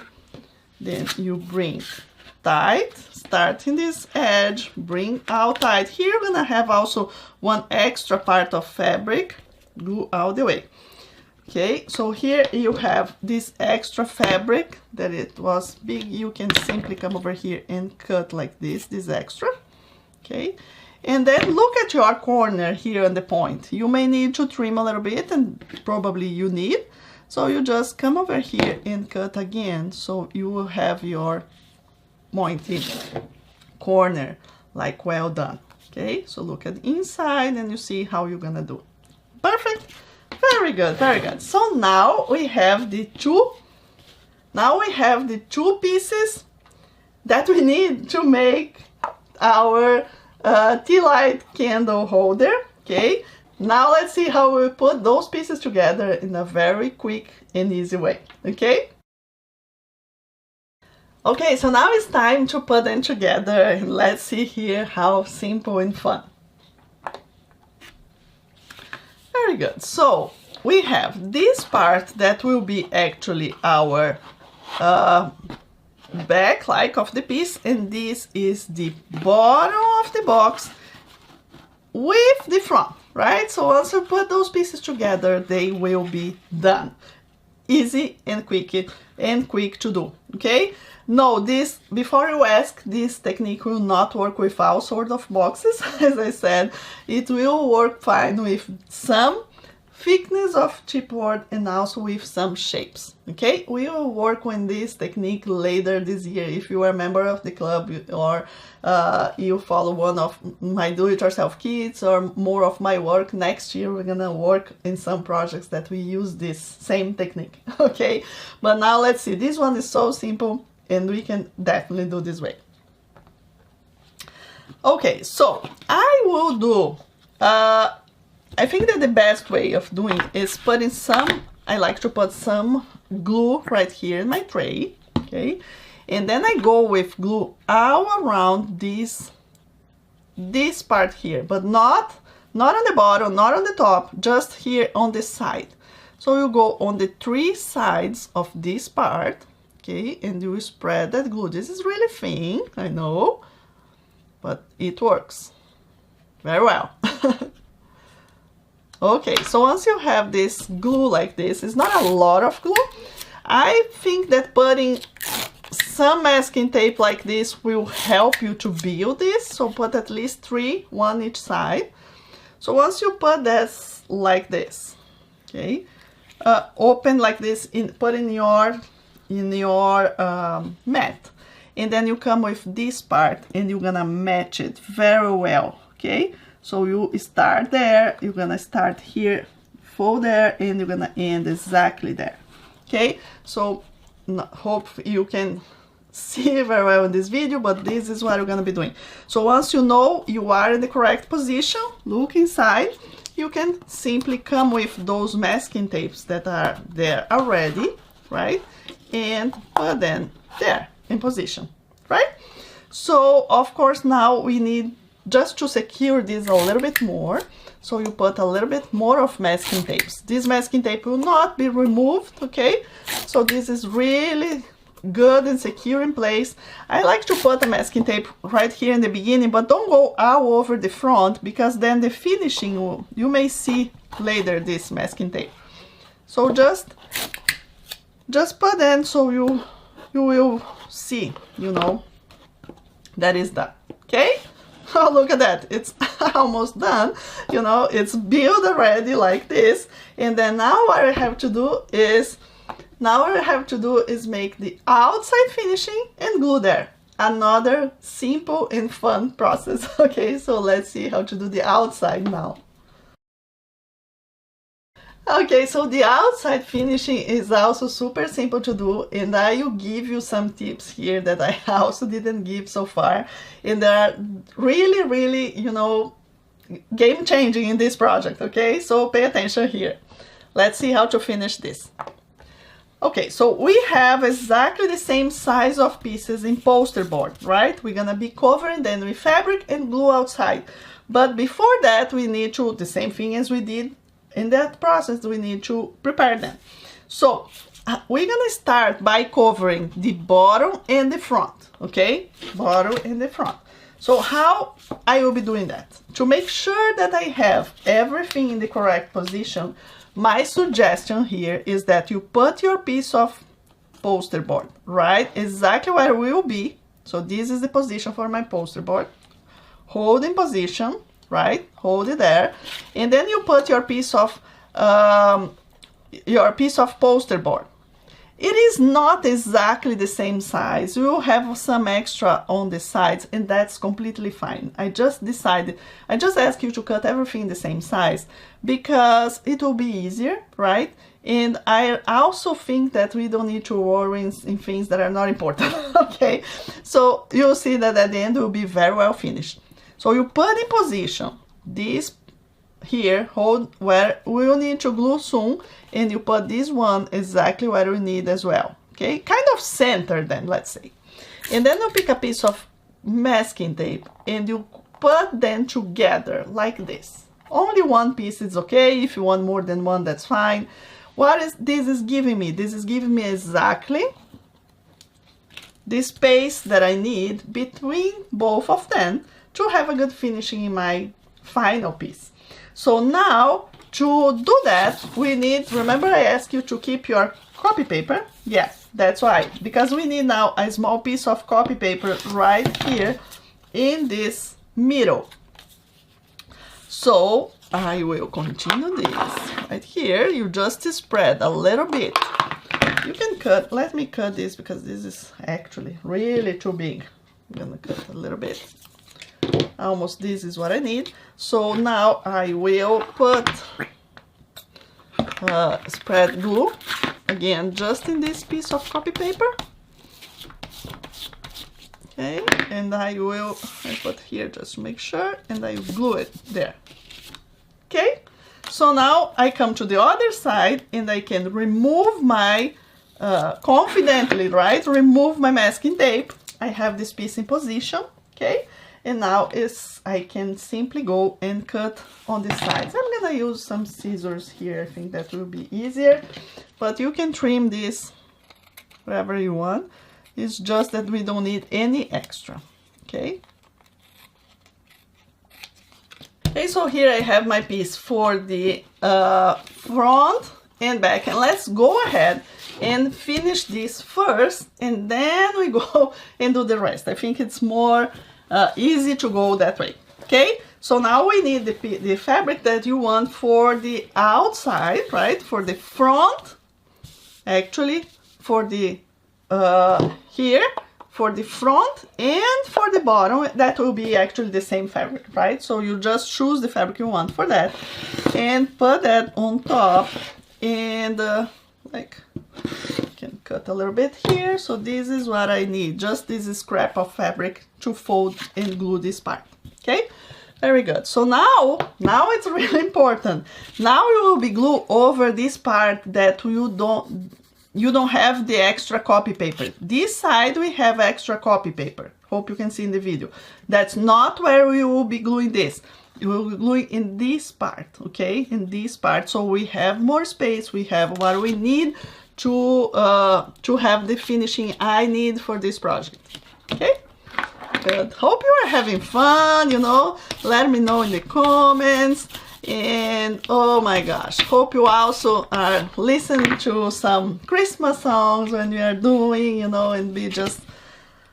S1: Then you bring tight, start in this edge, bring out tight. Here you're gonna have also one extra part of fabric, glue all the way. Okay, so here you have this extra fabric that it was big. You can simply come over here and cut like this extra, okay? And then look at your corner here on the point. You may need to trim a little bit and probably you need. So you just come over here and cut again, so you will have your pointy corner, like well done, okay? So look at the inside and you see how you're gonna do. Perfect, very good, very good. So now we have the two pieces that we need to make our tea light candle holder, okay? Now let's see how we put those pieces together in a very quick and easy way, okay? Okay, so now it's time to put them together and let's see here how simple and fun. Very good, so we have this part that will be actually our back like of the piece and this is the bottom of the box with the front. Right? So once you put those pieces together, they will be done. Easy and quick to do, okay? No, before you ask, this technique will not work with all sorts of boxes. As I said, it will work fine with some thickness of chipboard and also with some shapes, okay? We will work on this technique later this year. If you are a member of the club or you follow one of my do-it-yourself kits or more of my work, next year we're gonna work in some projects that we use this same technique, okay? But now let's see, this one is so simple and we can definitely do this way. Okay, so I will do I think that the best way of doing is putting I like to put some glue right here in my tray, okay? And then I go with glue all around this part here, but not on the bottom, not on the top, just here on the side. So you go on the three sides of this part, okay? And you spread that glue. This is really thin, I know, but it works very well. Okay, so once you have this glue like this, it's not a lot of glue. I think that putting some masking tape like this will help you to build this. So put at least 3, 1 each side. So once you put this like this, okay, open like this, put in your mat, and then you come with this part and you're gonna match it very well, okay? So you start there, you're gonna start here, fold there, and you're gonna end exactly there, okay? So hope you can see very well in this video, but this is what you're gonna be doing. So once you know you are in the correct position, look inside, you can simply come with those masking tapes that are there already, right? And put them there in position, right? So of course now we need just to secure this a little bit more. So you put a little bit more of masking tapes. This masking tape will not be removed, okay? So this is really good and secure in place. I like to put a masking tape right here in the beginning, but don't go all over the front, because then the finishing, you may see later this masking tape. So just put in so you will see, you know, that is done, okay? Oh, look at that, it's almost done, you know, it's built already like this. And then now what I have to do is make the outside finishing and glue there. Another simple and fun process. Okay, so let's see how to do the outside now. Okay, so the outside finishing is also super simple to do, and I will give you some tips here that I also didn't give so far, and they are really, you know, game changing in this project, okay? So pay attention here. Let's see how to finish this. Okay, so we have exactly the same size of pieces in poster board, right? We're gonna be covering them with fabric and glue outside. But before that, we need to, the same thing as we did in that process, we need to prepare them. So we're gonna start by covering the bottom and the front, okay? Bottom and the front. So how I will be doing that? To make sure that I have everything in the correct position, my suggestion here is that you put your piece of poster board right exactly where it will be. So this is the position for my poster board. Hold in position, right? Hold it there, and then you put your piece of poster board. It is not exactly the same size. You will have some extra on the sides, and that's completely fine. I just asked you to cut everything the same size because it will be easier, right? And I also think that we don't need to worry in things that are not important, okay? So you'll see that at the end it will be very well finished. So you put in position this here, hold where we will need to glue soon, and you put this one exactly where we need as well, okay? Kind of center them, let's say. And then you pick a piece of masking tape and you put them together like this. Only one piece is okay. If you want more than one, that's fine. What is this giving me? This is giving me exactly the space that I need between both of them to have a good finishing in my final piece. So now to do that, we need, remember I asked you to keep your copy paper? Yes, that's right, because we need now a small piece of copy paper right here in this middle. So I will continue this right here. You just spread a little bit. You can cut, let me cut this because this is actually really too big. I'm gonna cut a little bit. Almost this is what I need. So now I will put spread glue again just in this piece of copy paper. Okay, and I put here just to make sure, and I glue it there. Okay, so now I come to the other side and I can remove my confidently, right? Remove my masking tape. I have this piece in position, okay? And now I can simply go and cut on the sides. I'm gonna use some scissors here. I think that will be easier, but you can trim this wherever you want. It's just that we don't need any extra, okay? Okay, so here I have my piece for the front and back, and let's go ahead and finish this first, and then we go and do the rest. I think it's more easy to go that way, okay? So now we need the fabric that you want for the outside, right? For the front, actually, for the here, for the front and for the bottom, that will be actually the same fabric, right? So you just choose the fabric you want for that and put that on top, and like, you can cut a little bit here. So this is what I need, just this scrap of fabric to fold and glue this part, okay? Very good. So now it's really important. Now you will be glue over this part that you don't have the extra copy paper. This side we have extra copy paper. Hope you can see in the video. That's not where we will be gluing this. You will be gluing in this part, okay? In this part, so we have more space. We have what we need to have the finishing I need for this project, okay? Good. Hope you are having fun, you know. Let me know in the comments. And oh my gosh, hope you also are listening to some Christmas songs when you are doing, you know, and be just,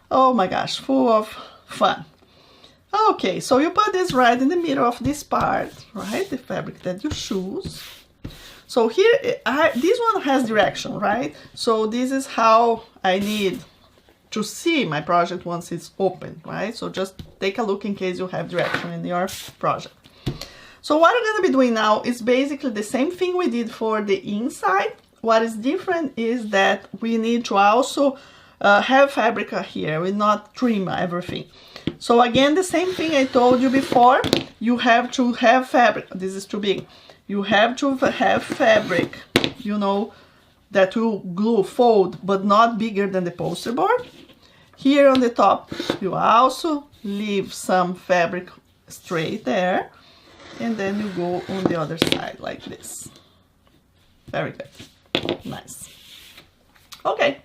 S1: oh my gosh, full of fun. Okay, so you put this right in the middle of this part, right? The fabric that you choose. So here, this one has direction, right? So this is how I need to see my project once it's open, right? So just take a look in case you have direction in your project. So what I'm gonna be doing now is basically the same thing we did for the inside. What is different is that we need to also have fabric here. We not trim everything. So again, the same thing I told you before, you have to have fabric. This is too big. You have to have fabric, you know, that will glue, fold, but not bigger than the poster board. Here on the top, you also leave some fabric straight there, and then you go on the other side like this. Very good. Nice. Okay.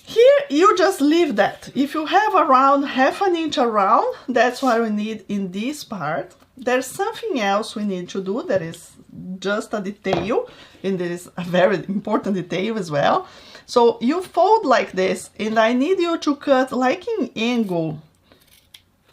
S1: Here you just leave that. If you have around ½ an inch around, that's what we need in this part. There's something else we need to do that is just a detail, and there is a very important detail as well. So you fold like this, and I need you to cut like an angle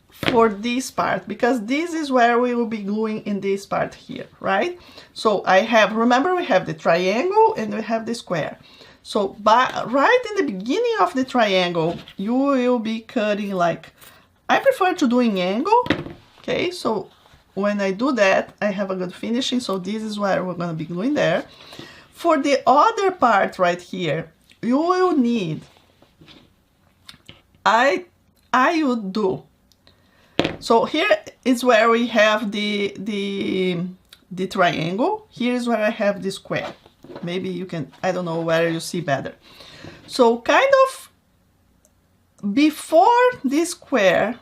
S1: for this part, because this is where we will be gluing in this part here, right? So I have, remember we have the triangle and we have the square. So right in the beginning of the triangle, you will be cutting like, I prefer to doing angle, okay? So when I do that, I have a good finishing, so this is where we're gonna be gluing there. For the other part right here, you will need, I would do, so here is where we have the triangle, here is where I have the square. Maybe you can, I don't know where you see better. So kind of before this square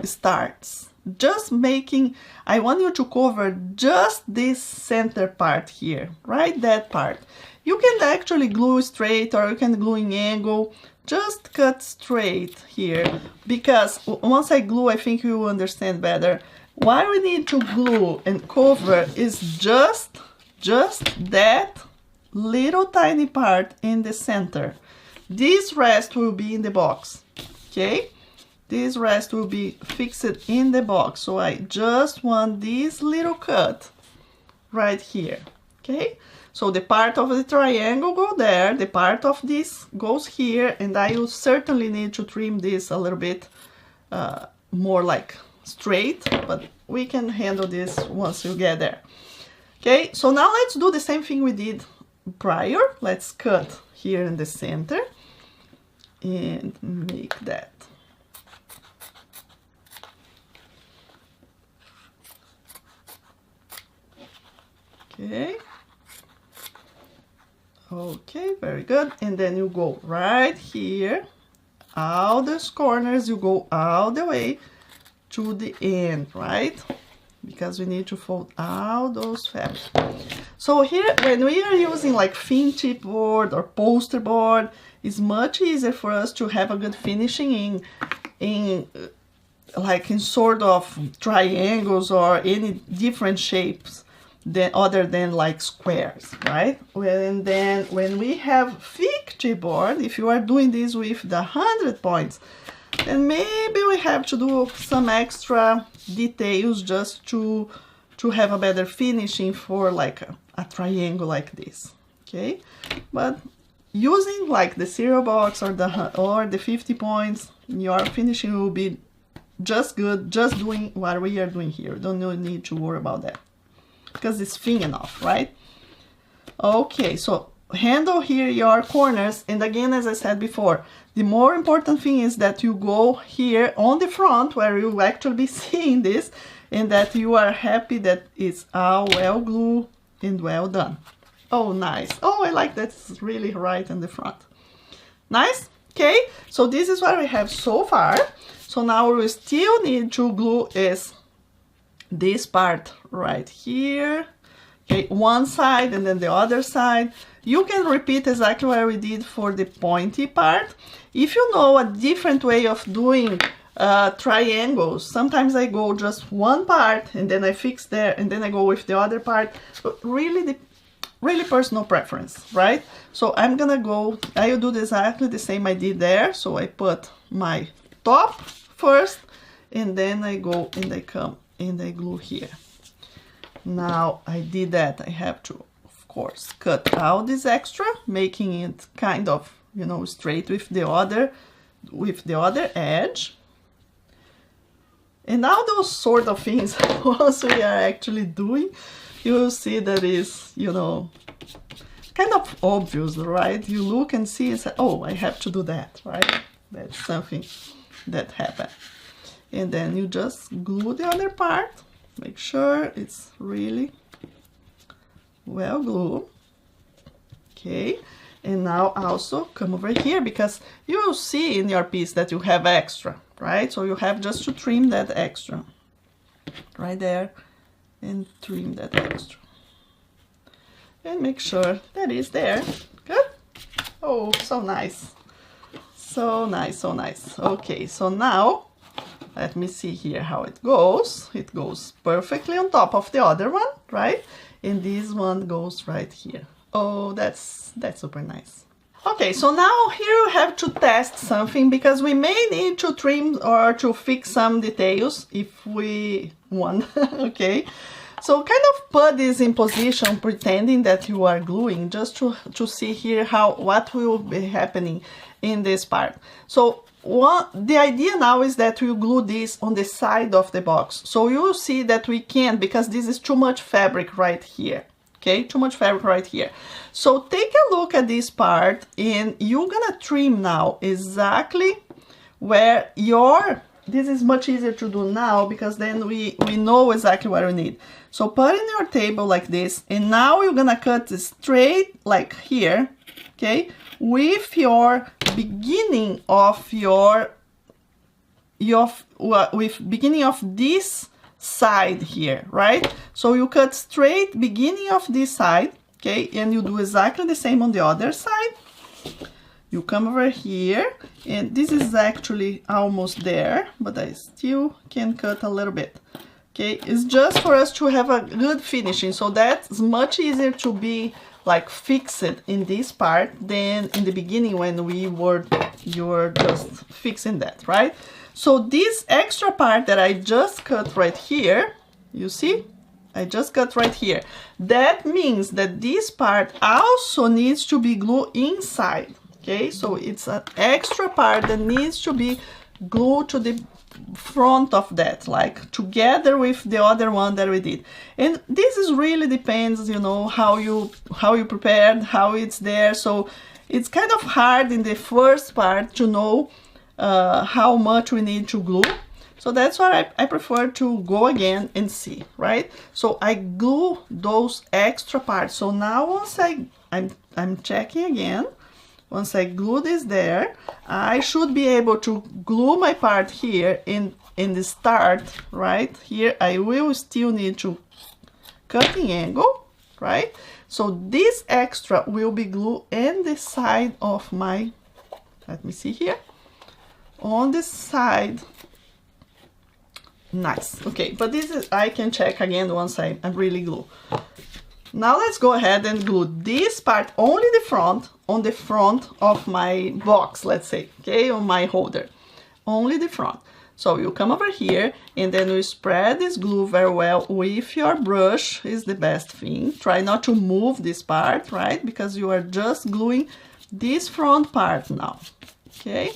S1: starts, just making, I want you to cover just this center part here, right? That part. You can actually glue straight or you can glue in angle. Just cut straight here, because once I glue, I think you will understand better. What we need to glue and cover is just that little tiny part in the center. This rest will be in the box, okay? This rest will be fixed in the box. So I just want this little cut right here, okay? So the part of the triangle go there, the part of this goes here, and I will certainly need to trim this a little bit more like straight, but we can handle this once you get there. Okay, so now let's do the same thing we did prior. Let's cut here in the center and make that. Okay. Okay, very good. And then you go right here, all those corners, you go all the way to the end, right? Because we need to fold all those fabrics. So here, when we are using like thin chipboard or poster board, it's much easier for us to have a good finishing in sort of triangles or any different shapes other than like squares, right? And then when we have thick chipboard, if you are doing this with the 100 points, then maybe we have to do some extra details just to have a better finishing for like a triangle like this, okay? But using like the cereal box or the 50 points, your finishing will be just good, just doing what we are doing here. Don't need to worry about that, because it's thin enough, right? Okay, so handle here your corners, and again, as I said before, the more important thing is that you go here on the front where you will actually be seeing this, and that you are happy that it's all well glued and well done. Oh, nice. Oh, I like that it's really right in the front. Nice. Okay, so this is what we have so far. So now we still need to glue is this part right here. Okay, one side and then the other side. You can repeat exactly what we did for the pointy part. If you know a different way of doing triangles, sometimes I go just one part and then I fix there and then I go with the other part. But really, really personal preference, right? So I'm gonna go, I'll do exactly the same I did there. So I put my top first and then I go and I come and I glue here. Now I did that, I have to, of course, cut out this extra, making it kind of, you know, straight with the other edge. And now those sort of things, once we are actually doing, you will see that is, you know, kind of obvious, right? You look and see and say, oh, I have to do that, right? That's something that happened. And then you just glue the other part. Make sure it's really well glued. Okay, and now also come over here because you will see in your piece that you have extra, right? So you have just to trim that extra right there and trim that extra. And make sure that is there. Good. Oh, so nice. So nice, so nice. Okay, so now let me see here how it goes. It goes perfectly on top of the other one, right? And this one goes right here. Oh, that's super nice. Okay, so now here we have to test something because we may need to trim or to fix some details if we want, okay? So kind of put this in position pretending that you are gluing just to see here what will be happening in this part. So the idea now is that we glue this on the side of the box. So you will see that we can't because this is too much fabric right here. Okay, too much fabric right here. So take a look at this part and you're gonna trim now exactly where this is much easier to do now because then we know exactly what we need. So put in your table like this and now you're gonna cut straight like here, okay, with your beginning of beginning of this side here, right? So you cut straight beginning of this side, okay, and you do exactly the same on the other side. You come over here and this is actually almost there, but I still can cut a little bit. Okay, it's just for us to have a good finishing, so that's much easier to be like fixed in this part than in the beginning when you were just fixing that, right? So this extra part that I just cut right here, you see, I just cut right here. That means that this part also needs to be glued inside, okay? So it's an extra part that needs to be glued to the front of that, like together with the other one that we did. And this is really depends, you know, how you prepared, how it's there. So it's kind of hard in the first part to know how much we need to glue. So that's why I prefer to go again and see, right? So I glue those extra parts. So now once I'm checking again, once I glue this there, I should be able to glue my part here in the start, right? Here I will still need to cutting angle, right? So this extra will be glued in the side of my, let me see here, on the side. Nice, okay, but this is, I can check again once I really glue. Now let's go ahead and glue this part, only the front, on the front of my box, let's say, okay, on my holder, only the front. So you come over here and then you spread this glue very well with your brush is the best thing. Try not to move this part, right, because you are just gluing this front part now, okay?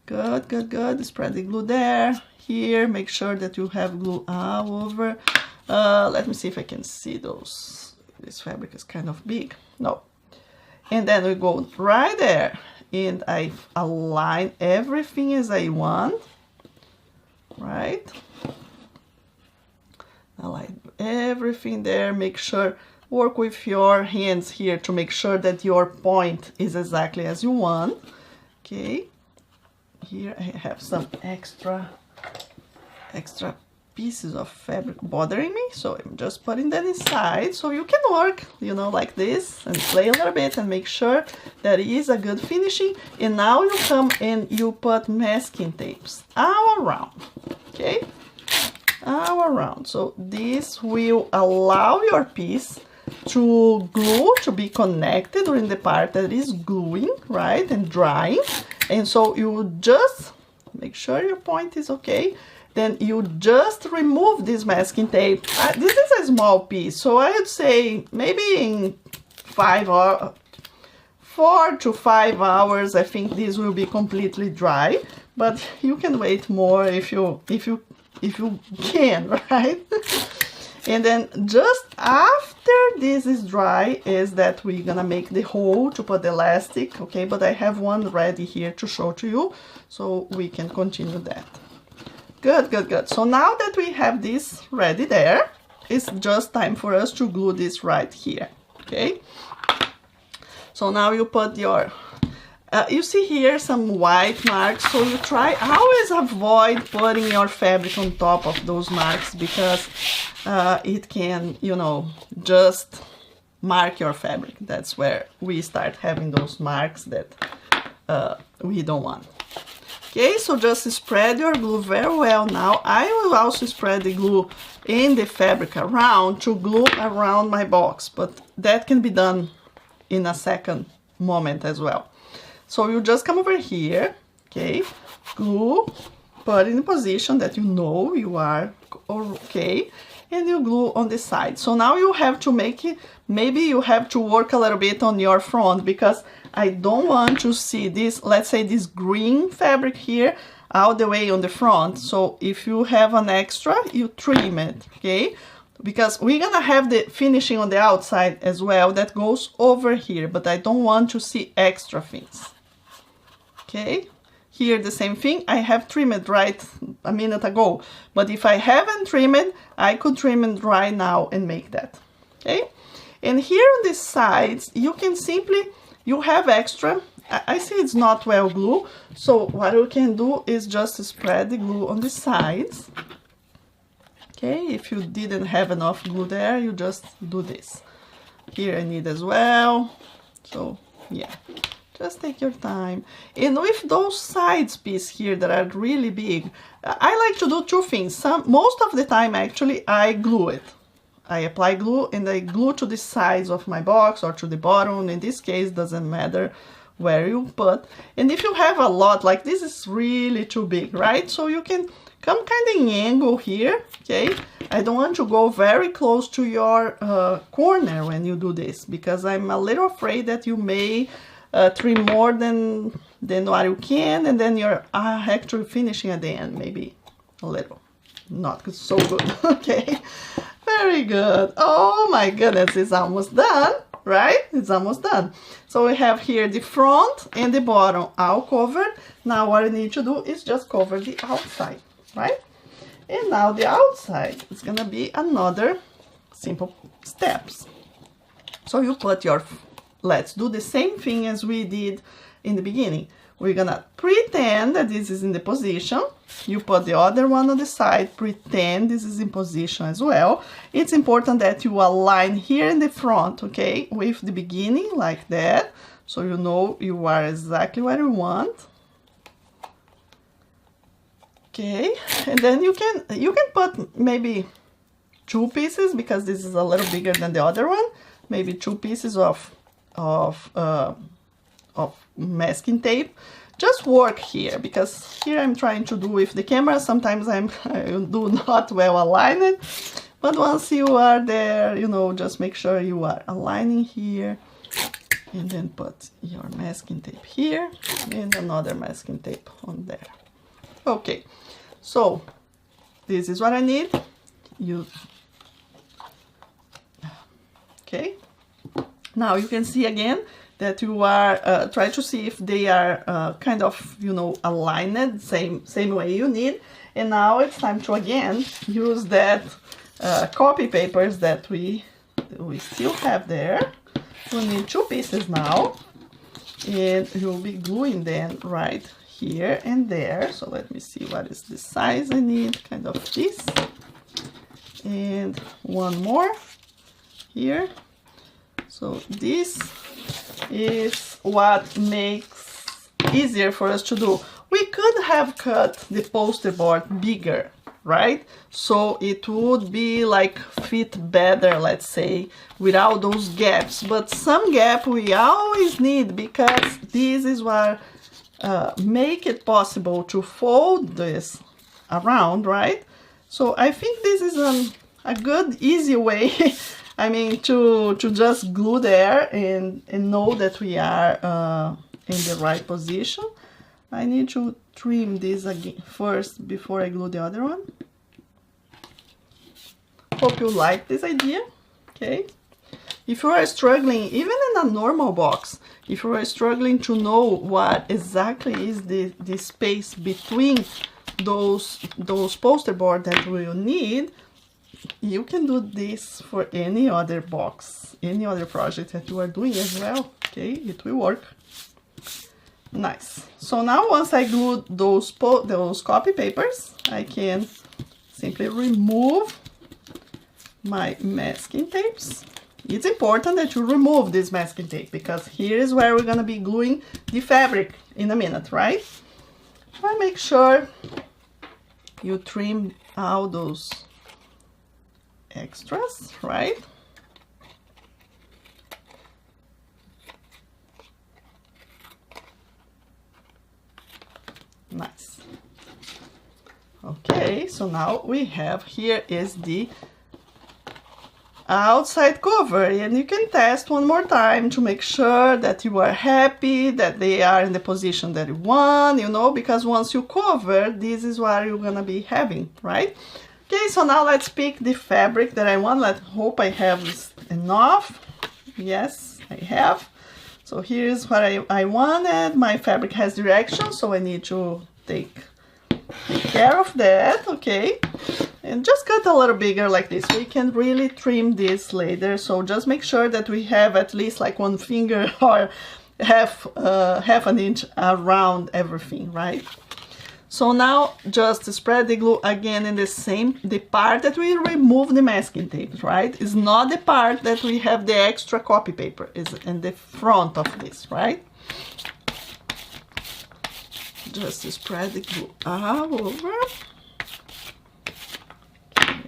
S1: Good, good, good, spread the glue there, here, make sure that you have glue all over. Let me see if I can see those. This fabric is kind of big. No. And then we go right there and I align everything as I want, right? Align everything there, make sure, work with your hands here to make sure that your point is exactly as you want, okay? Here I have some extra pieces of fabric bothering me, so I'm just putting that inside, so you can work, you know, like this and play a little bit and make sure that it is a good finishing. And now you come and you put masking tapes all around, okay, all around. So this will allow your piece to glue, to be connected during the part that is gluing, right, and drying. And so you just make sure your point is okay. Then you just remove this masking tape. This is a small piece, so I would say maybe in 4 to 5 hours, I think this will be completely dry. But you can wait more if you can, right? And then just after this is dry is that we're gonna make the hole to put the elastic, okay? But I have one ready here to show to you, so we can continue that. Good, good, good. So now that we have this ready there, it's just time for us to glue this right here, okay? So now you put your, you see here some white marks, so you try, always avoid putting your fabric on top of those marks because it can, you know, just mark your fabric. That's where we start having those marks that we don't want. Okay, so just spread your glue very well now. I will also spread the glue in the fabric around to glue around my box, but that can be done in a second moment as well. So you just come over here, okay, glue, put in a position that you know you are okay, and you glue on the side. So now you have to make it, maybe you have to work a little bit on your front because I don't want to see this, let's say this green fabric here, all the way on the front. So if you have an extra, you trim it, okay? Because we're gonna have the finishing on the outside as well that goes over here, but I don't want to see extra things, okay? Here the same thing, I have trimmed right a minute ago, but if I haven't trimmed, I could trim it right now and make that, okay? And here on the sides, you can simply, you have extra, I see it's not well glued, so what you can do is just spread the glue on the sides, okay? If you didn't have enough glue there, you just do this. Here I need as well, so yeah. Just take your time. And with those sides piece here that are really big, I like to do two things. Most of the time, actually, I glue it. I apply glue and I glue to the sides of my box or to the bottom. In this case, doesn't matter where you put. And if you have a lot, like this is really too big, right? So you can come kind of in angle here, okay? I don't want to go very close to your corner when you do this because I'm a little afraid that you may trim more than what you can, and then you're actually finishing at the end, maybe a little. Not so good, okay? Very good. Oh my goodness, it's almost done, right? It's almost done. So we have here the front and the bottom all covered. Now what I need to do is just cover the outside, right? And now the outside is gonna be another simple steps. So you put your, let's do the same thing as we did in the beginning. We're gonna pretend that this is in the position. You put the other one on the side, pretend this is in position as well. It's important that you align here in the front, okay, with the beginning like that, so you know you are exactly where you want. Okay, and then you can put maybe 2 pieces because this is a little bigger than the other one. Maybe 2 pieces of masking tape. Just work here because here I'm trying to do with the camera. Sometimes I do not well align it, but once you are there, you know, just make sure you are aligning here, and then put your masking tape here and another masking tape on there. Okay, so this is what I need. Okay, now you can see again that you are, try to see if they are kind of, you know, aligned, same way you need. And now it's time to again use that copy papers that we still have there. We need 2 pieces now, and you'll be gluing them right here and there. So let me see what is the size I need, kind of this, and one more here. So this is what makes easier for us to do. We could have cut the poster board bigger, right? So it would be like fit better, let's say, without those gaps. But some gap we always need, because this is what make it possible to fold this around, right? So I think this is a good, easy way I mean, to just glue there and know that we are in the right position. I need to trim this again first before I glue the other one. Hope you like this idea, okay? If you are struggling, even in a normal box, if you are struggling to know what exactly is the space between those poster board that we will need, you can do this for any other box, any other project that you are doing as well, okay? It will work. Nice. So now once I glue those copy papers, I can simply remove my masking tapes. It's important that you remove this masking tape, because here is where we're gonna be gluing the fabric in a minute, right? But make sure you trim out those extras, right? Nice. Okay, so now we have, here is the outside cover, and you can test one more time to make sure that you are happy, that they are in the position that you want, you know, because once you cover, this is what you're gonna be having, right? Okay, so now let's pick the fabric that I want. Let's hope I have enough. Yes, I have. So here's what I wanted. My fabric has direction, so I need to take care of that, okay? And just cut a little bigger like this. We can really trim this later, so just make sure that we have at least like 1 finger or half an inch around everything, right? So now just spread the glue again in the part that we remove the masking tape, right? It's not the part that we have the extra copy paper, it's in the front of this, right? Just spread the glue all over.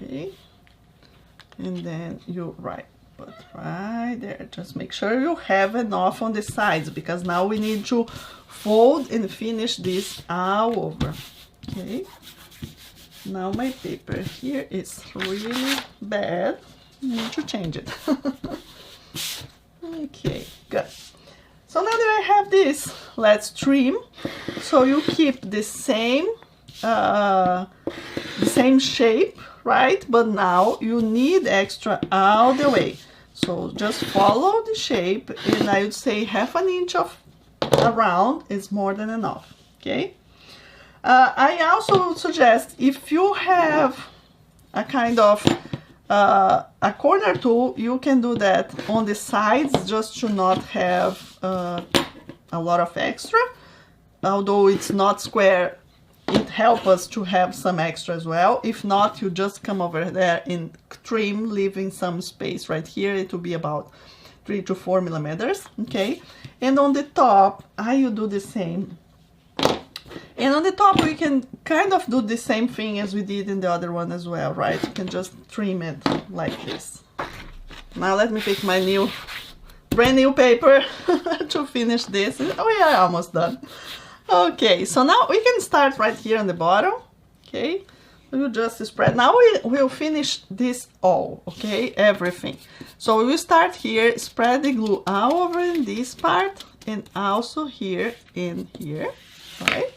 S1: Okay. And then you put right there. Just make sure you have enough on the sides, because now we need to fold and finish this all over. Okay. Now my paper here is really bad. I need to change it. Okay, good. So now that I have this, let's trim. So you keep the same shape, right? But now you need extra all the way. So just follow the shape, and I would say half an inch of around is more than enough, okay? I also suggest, if you have a kind of a corner tool, you can do that on the sides just to not have a lot of extra. Although it's not square, it helps us to have some extra as well. If not, you just come over there and trim, leaving some space right here. It will be about 3 to 4 millimeters, okay? And on the top, I will do the same. And on the top, we can kind of do the same thing as we did in the other one as well, right? You can just trim it like this. Now let me pick my brand new paper to finish this. Oh, we are almost done. Okay, so now we can start right here on the bottom, okay? We'll just spread. Now we'll finish this all, okay? Everything. So we will start here, spread the glue all over in this part, and also here and here, right?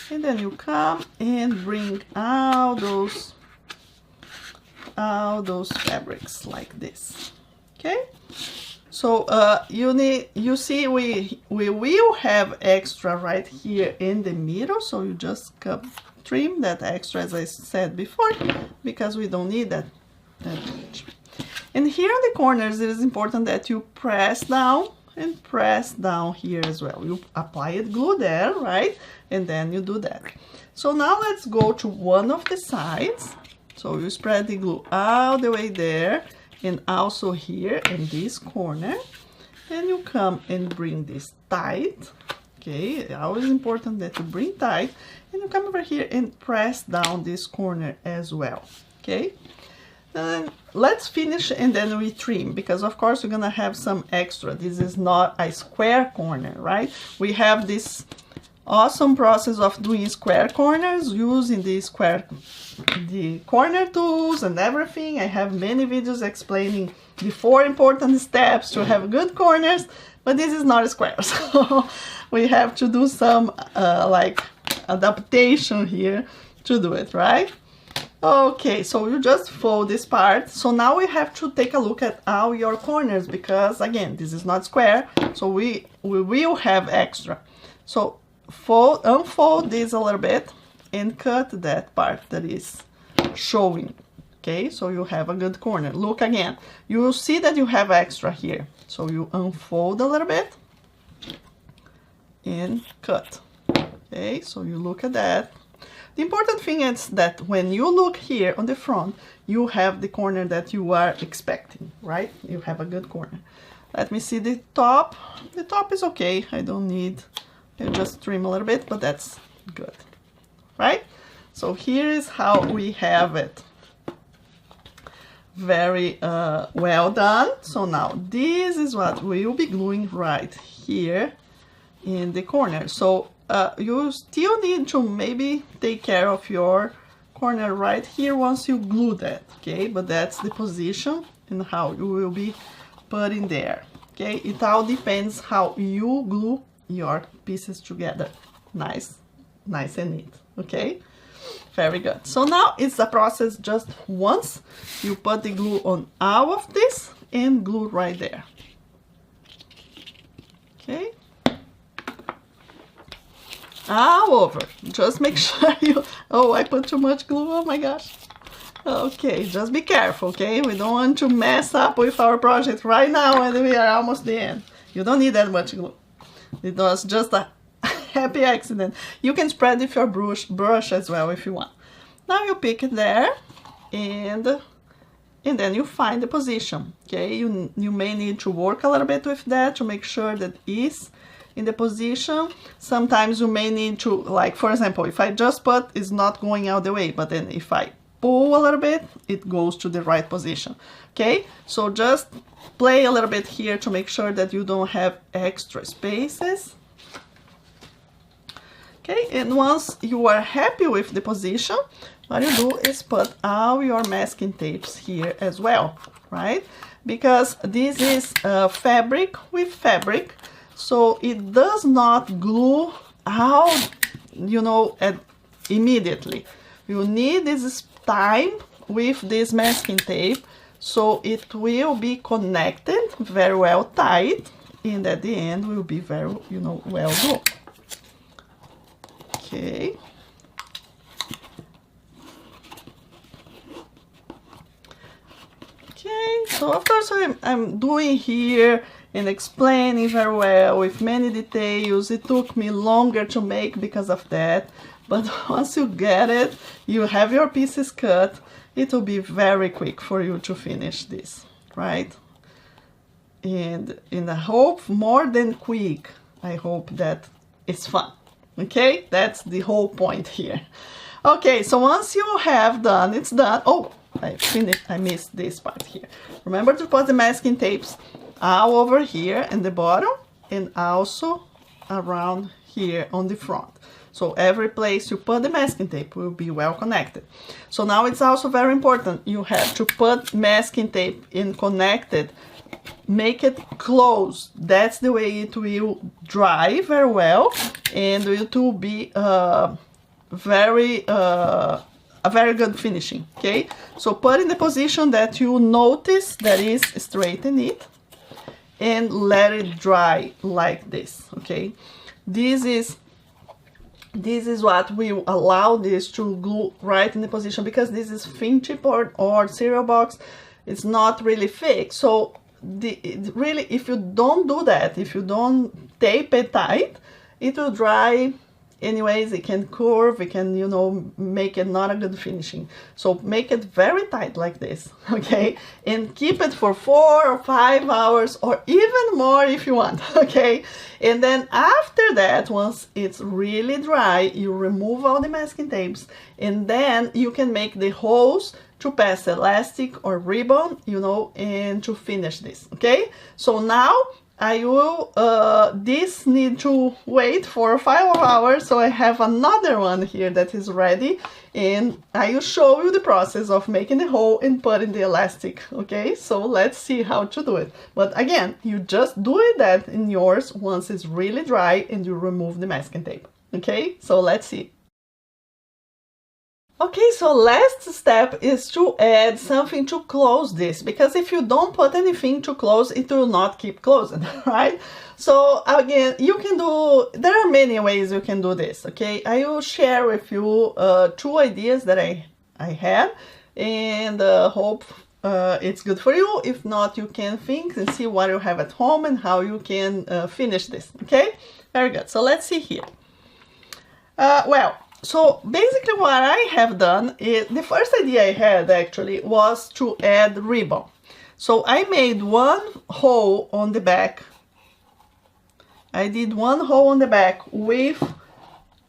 S1: And then you come and bring all those fabrics like this, okay? So you see we will have extra right here in the middle, so you just trim that extra, as I said before, because we don't need that much. And here on the corners, it is important that you press down and press down here as well. You apply it, glue there, right? And then you do that. So now let's go to one of the sides. So you spread the glue all the way there and also here in this corner. And you come and bring this tight. Okay, always important that you bring tight. And you come over here and press down this corner as well. Okay. And let's finish and then we trim, because of course we're gonna have some extra. This is not a square corner, right? We have this awesome process of doing square corners using the corner tools and everything. I have many videos explaining the 4 important steps to have good corners, but this is not a square, so we have to do some like adaptation here to do it, right? Okay, so you just fold this part. So now we have to take a look at all your corners, because again, this is not square, so we will have extra. So unfold this a little bit and cut that part that is showing. Okay, so you have a good corner. Look again, you will see that you have extra here. So you unfold a little bit and cut. Okay, so you look at that. The important thing is that when you look here on the front, you have the corner that you are expecting, right? You have a good corner. Let me see the top. The top is okay. I don't need, I'll just trim a little bit, but that's good, right? So here is how we have it. Very well done. So now this is what we will be gluing right here in the corner. So you still need to maybe take care of your corner right here once you glue that, okay? But that's the position and how you will be putting there, okay? It all depends how you glue your pieces together. Nice and neat, okay? Very good. So now it's a process just once. You put the glue on all of this and glue right there, okay? All over. Just make sure you... Oh, I put too much glue. Oh my gosh. Okay, just be careful, okay? We don't want to mess up with our project right now and we are almost the end. You don't need that much glue. It was just a happy accident. You can spread with your brush as well if you want. Now you pick it there and then you find the position, okay? You may need to work a little bit with that to make sure that it's in the position. Sometimes you may need to, like for example, if I just put, it's not going out the way, but then if I pull a little bit, it goes to the right position, okay? So just play a little bit here to make sure that you don't have extra spaces, okay? And once you are happy with the position, what you do is put all your masking tapes here as well, right? Because this is fabric with fabric, so it does not glue out, you know, immediately. You need this time with this masking tape, so it will be connected very well tight, and at the end will be very, you know, well glued. Okay. Okay, so of course I'm doing here and explaining very well with many details. It took me longer to make because of that, but once you get it, you have your pieces cut, it will be very quick for you to finish this, right? And I hope more than quick, I hope that it's fun, okay? That's the whole point here. Okay, so once you have done, it's done. Oh, I missed this part here. Remember to put the masking tapes all over here in the bottom and also around here on the front. So every place you put the masking tape will be well connected. So now it's also very important, you have to put masking tape in connected, make it close. That's the way it will dry very well and it will be a very good finishing, okay? So put in the position that you notice that is straight and neat. and let it dry like this, okay? This is what will allow this to glue right in the position, because this is thin chipboard or cereal box. It's not really thick, so really, if you don't do that, if you don't tape it tight, it will dry anyways. It can curve, it can, you know, make it not a good finishing. So make it very tight like this, okay? And keep it for 4 or 5 hours, or even more if you want, okay? And then after that, once it's really dry, you remove all the masking tapes, and then you can make the holes to pass elastic or ribbon, you know, and to finish this, okay? So now I will, this need to wait for 5 hours, so I have another one here that is ready, and I will show you the process of making the hole and putting the elastic, okay? So let's see how to do it. But again, you just do it that in yours once it's really dry and you remove the masking tape, okay? So let's see. Okay, so last step is to add something to close this, because if you don't put anything to close, it will not keep closing, right? So again, you can do, there are many ways you can do this, okay? I will share with you 2 ideas that I had, and hope it's good for you. If not, you can think and see what you have at home and how you can finish this, okay? Very good, so let's see here. So basically what I have done is, the first idea I had actually was to add ribbon. So I made one hole on the back. I did one hole on the back with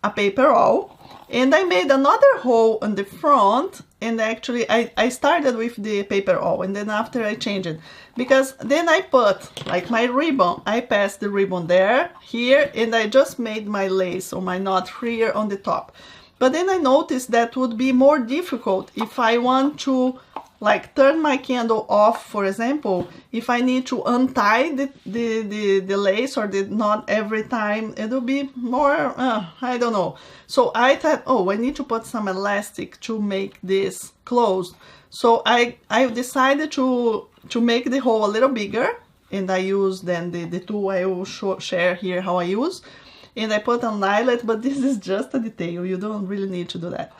S1: a paper roll, and I made another hole on the front, and actually I started with the paper roll, and then after I changed it, because then I put like my ribbon, I passed the ribbon there, here, and I just made my lace or my knot here on the top. But then I noticed that would be more difficult if I want to like turn my candle off, for example. If I need to untie the lace or the knot every time, it will be more, I don't know. So I thought, oh, I need to put some elastic to make this closed. So I decided to make the hole a little bigger, and I use then the tool I will share here how I use. And I put an eyelet, but this is just a detail, you don't really need to do that.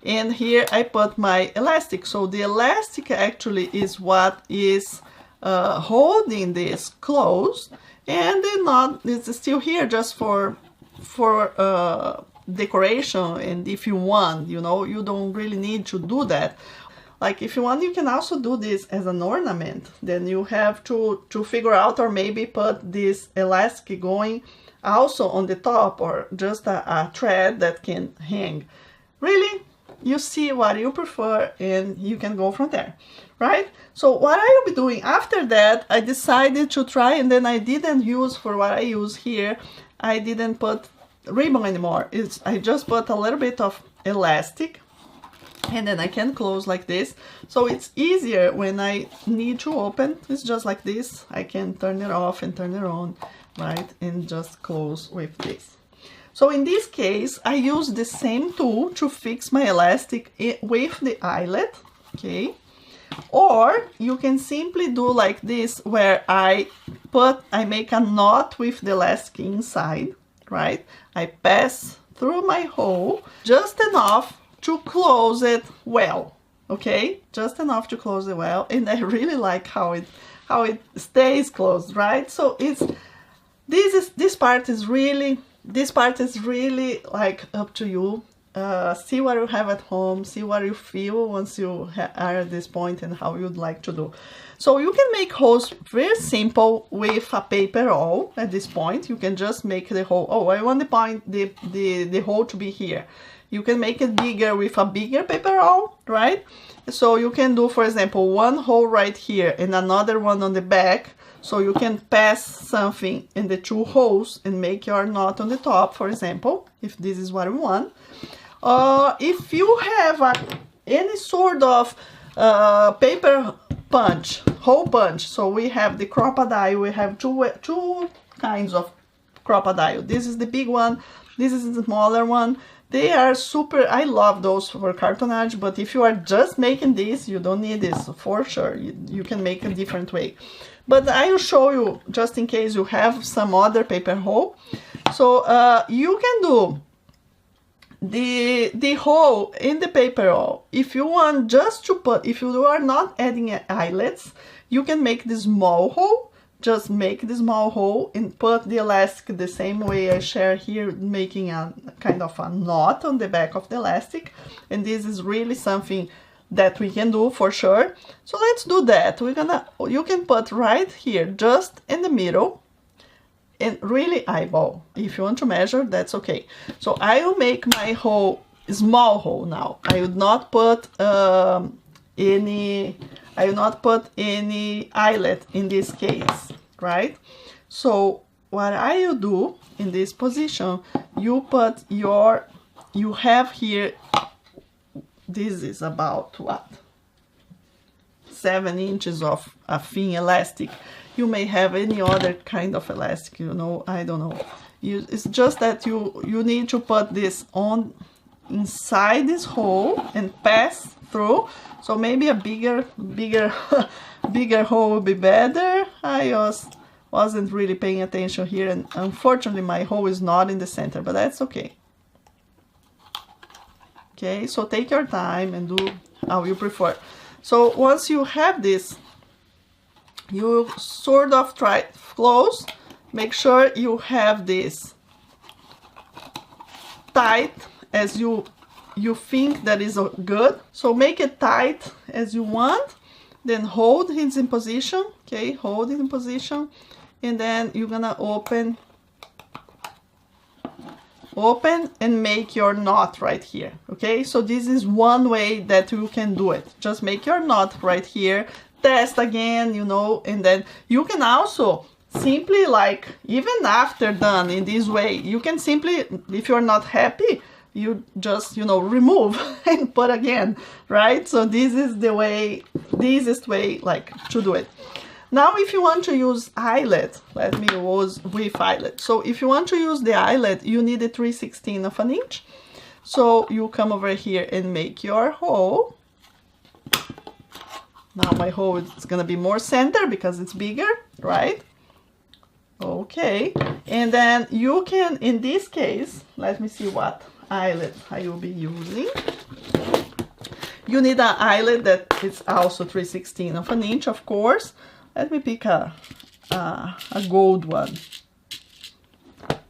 S1: And here I put my elastic. So the elastic actually is what is holding this closed, and the knot is still here just for decoration. And if you want, you know, you don't really need to do that. Like if you want, you can also do this as an ornament. Then you have to figure out, or maybe put this elastic going also on the top, or just a thread that can hang. Really, you see what you prefer, and you can go from there, right? So what I will be doing after that, I decided to try, and then I didn't use, for what I use here, I didn't put ribbon anymore. I just put a little bit of elastic, and then I can close like this. So it's easier when I need to open. It's just like this. I can turn it off and turn it on, right? And just close with this. So in this case, I use the same tool to fix my elastic with the eyelet, okay? Or you can simply do like this, where I make a knot with the elastic inside, right? I pass through my hole just enough to close it well, okay? Just enough to close it well, and I really like how it stays closed, right? So this part is really like up to you. See what you have at home, see what you feel once you are at this point, and how you'd like to do. So you can make holes very simple with a paper roll. At this point, you can just make the hole. Oh, I want the hole to be here. You can make it bigger with a bigger paper roll, right? So you can do, for example, one hole right here and another one on the back. So you can pass something in the 2 holes and make your knot on the top, for example, if this is what you want. If you have any sort of paper punch, hole punch, so we have the crocodile, we have two kinds of crocodile. This is the big one, this is the smaller one. They are super, I love those for cartonnage, but if you are just making this, you don't need this for sure. You can make a different way. but I will show you just in case you have some other paper hole. So you can do the hole in the paper hole. If you want just to put, if you are not adding eyelets, you can make the small hole. Just make the small hole and put the elastic the same way I share here, making a kind of a knot on the back of the elastic. And this is really something that we can do for sure. So let's do that. You can put right here, just in the middle, and really eyeball. If you want to measure, that's okay. So I will make my hole small hole now. I would not put any eyelet in this case, right? So what I will do in this position, you have here, this is about what? 7 inches of a thin elastic. You may have any other kind of elastic, you know, I don't know. It's just that you need to put this on inside this hole and pass through. So maybe a bigger bigger hole would be better. I wasn't really paying attention here, and unfortunately my hole is not in the center, but that's okay. Okay, so take your time and do how you prefer. So once you have this, you sort of try it close. Make sure you have this tight as you think that is good. So make it tight as you want, then hold it in position. Okay, hold it in position, and then you're gonna open and make your knot right here. Okay, so this is one way that you can do it. Just make your knot right here, test again, you know, and then you can also simply, like, even after done in this way, you can simply, if you're not happy, you just, you know, remove and put again, right? So this is the way, easiest way, like, to do it. Now, if you want to use eyelet, let me use with eyelet. So if you want to use the eyelet, you need a 3/16 of an inch. So you come over here and make your hole. Now my hole is gonna be more center because it's bigger, right? Okay, and then you can, in this case, let me see what eyelet I will be using. You need an eyelet that is also 3/16 of an inch, of course. Let me pick a gold one.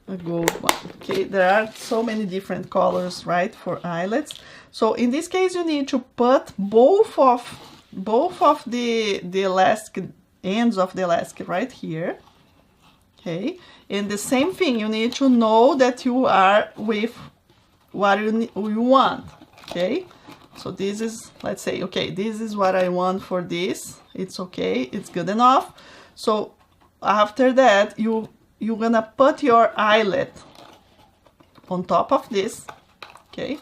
S1: A gold one. Okay, there are so many different colors, right, for eyelets. So in this case, you need to put both of the elastic ends of the elastic right here. Okay, and the same thing, you need to know that you are with what you want. Okay, so this is, let's say, okay, this is what I want for this. It's okay, it's good enough. So after that, you're gonna put your eyelet on top of this. Okay,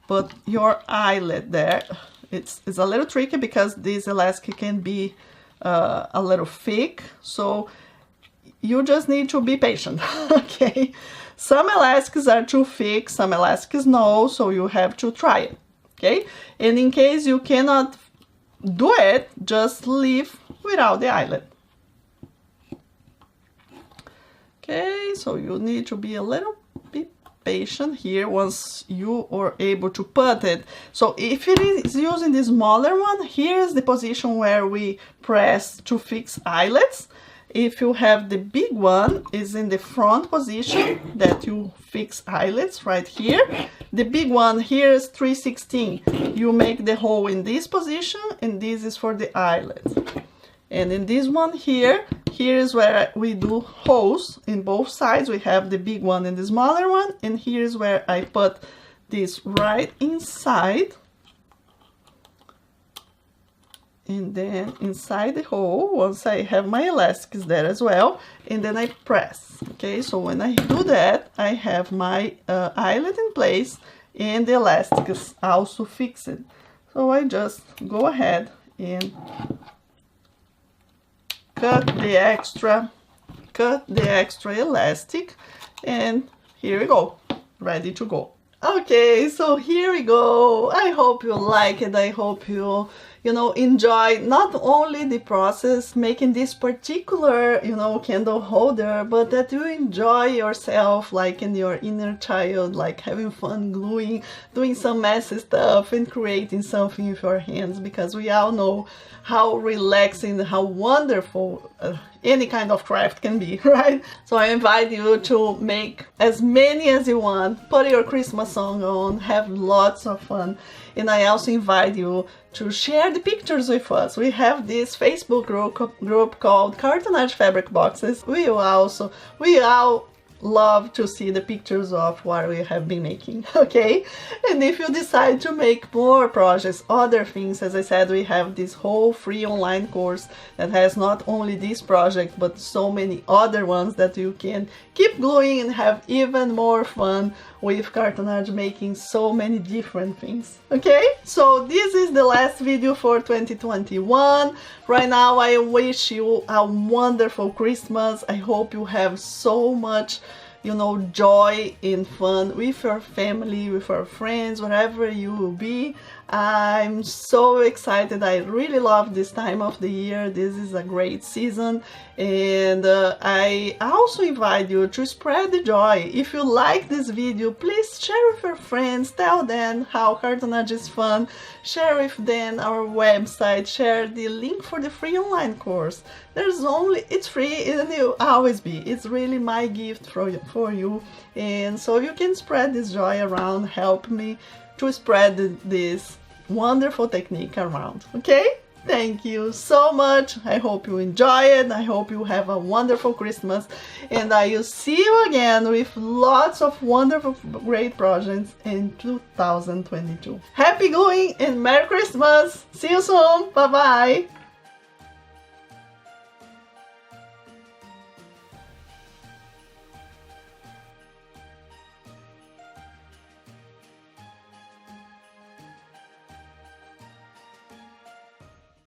S1: put your eyelet there. It's a little tricky because this elastic can be a little thick, so you just need to be patient. Okay, some elastics are too thick, some elastics no, so you have to try it. Okay, and in case you cannot do it, just leave without the eyelet. Okay, so you need to be a little bit patient here once you are able to put it. So if it is using the smaller one, here is the position where we press to fix eyelets. If you have the big one, is in the front position that you fix eyelets right here. The big one here is 3/16. You make the hole in this position, and this is for the eyelet. And in this one here is where we do holes in both sides. We have the big one and the smaller one, and here is where I put this right inside. And then inside the hole, once I have my elastics there as well, and then I press. Okay, so when I do that, I have my eyelet in place and the elastics also fixed. So I just go ahead and cut the extra elastic, and here we go, ready to go. Okay, so here we go. I hope you like it. I hope you enjoy not only the process making this particular, candle holder, but that you enjoy yourself, like in your inner child, like having fun gluing, doing some messy stuff and creating something with your hands, because we all know how relaxing, how wonderful any kind of craft can be, right? So I invite you to make as many as you want, put your Christmas song on, have lots of fun. And I also invite you to share the pictures with us. We have this Facebook group called Cartonnage Fabric Boxes. We all love to see the pictures of what we have been making, okay? And if you decide to make more projects, other things, as I said, we have this whole free online course that has not only this project but so many other ones that you can keep gluing and have even more fun with cartonnage, making so many different things, okay? So this is the last video for 2021. Right now I wish you a wonderful Christmas. I hope you have so much joy and fun with your family, with your friends, wherever you will be. I'm so excited. I really love this time of the year. This is a great season, and I also invite you to spread the joy. If you like this video, please share with your friends, tell them how cartonnage is fun, share with them our website, share the link for the free online course. It's free and it will always be. It's really my gift for you, and so you can spread this joy around. Help me to spread this wonderful technique around, okay? Thank you so much. I hope you enjoy it. I hope you have a wonderful Christmas, and I will see you again with lots of wonderful, great projects in 2022. Happy gluing and Merry Christmas. See you soon. Bye bye.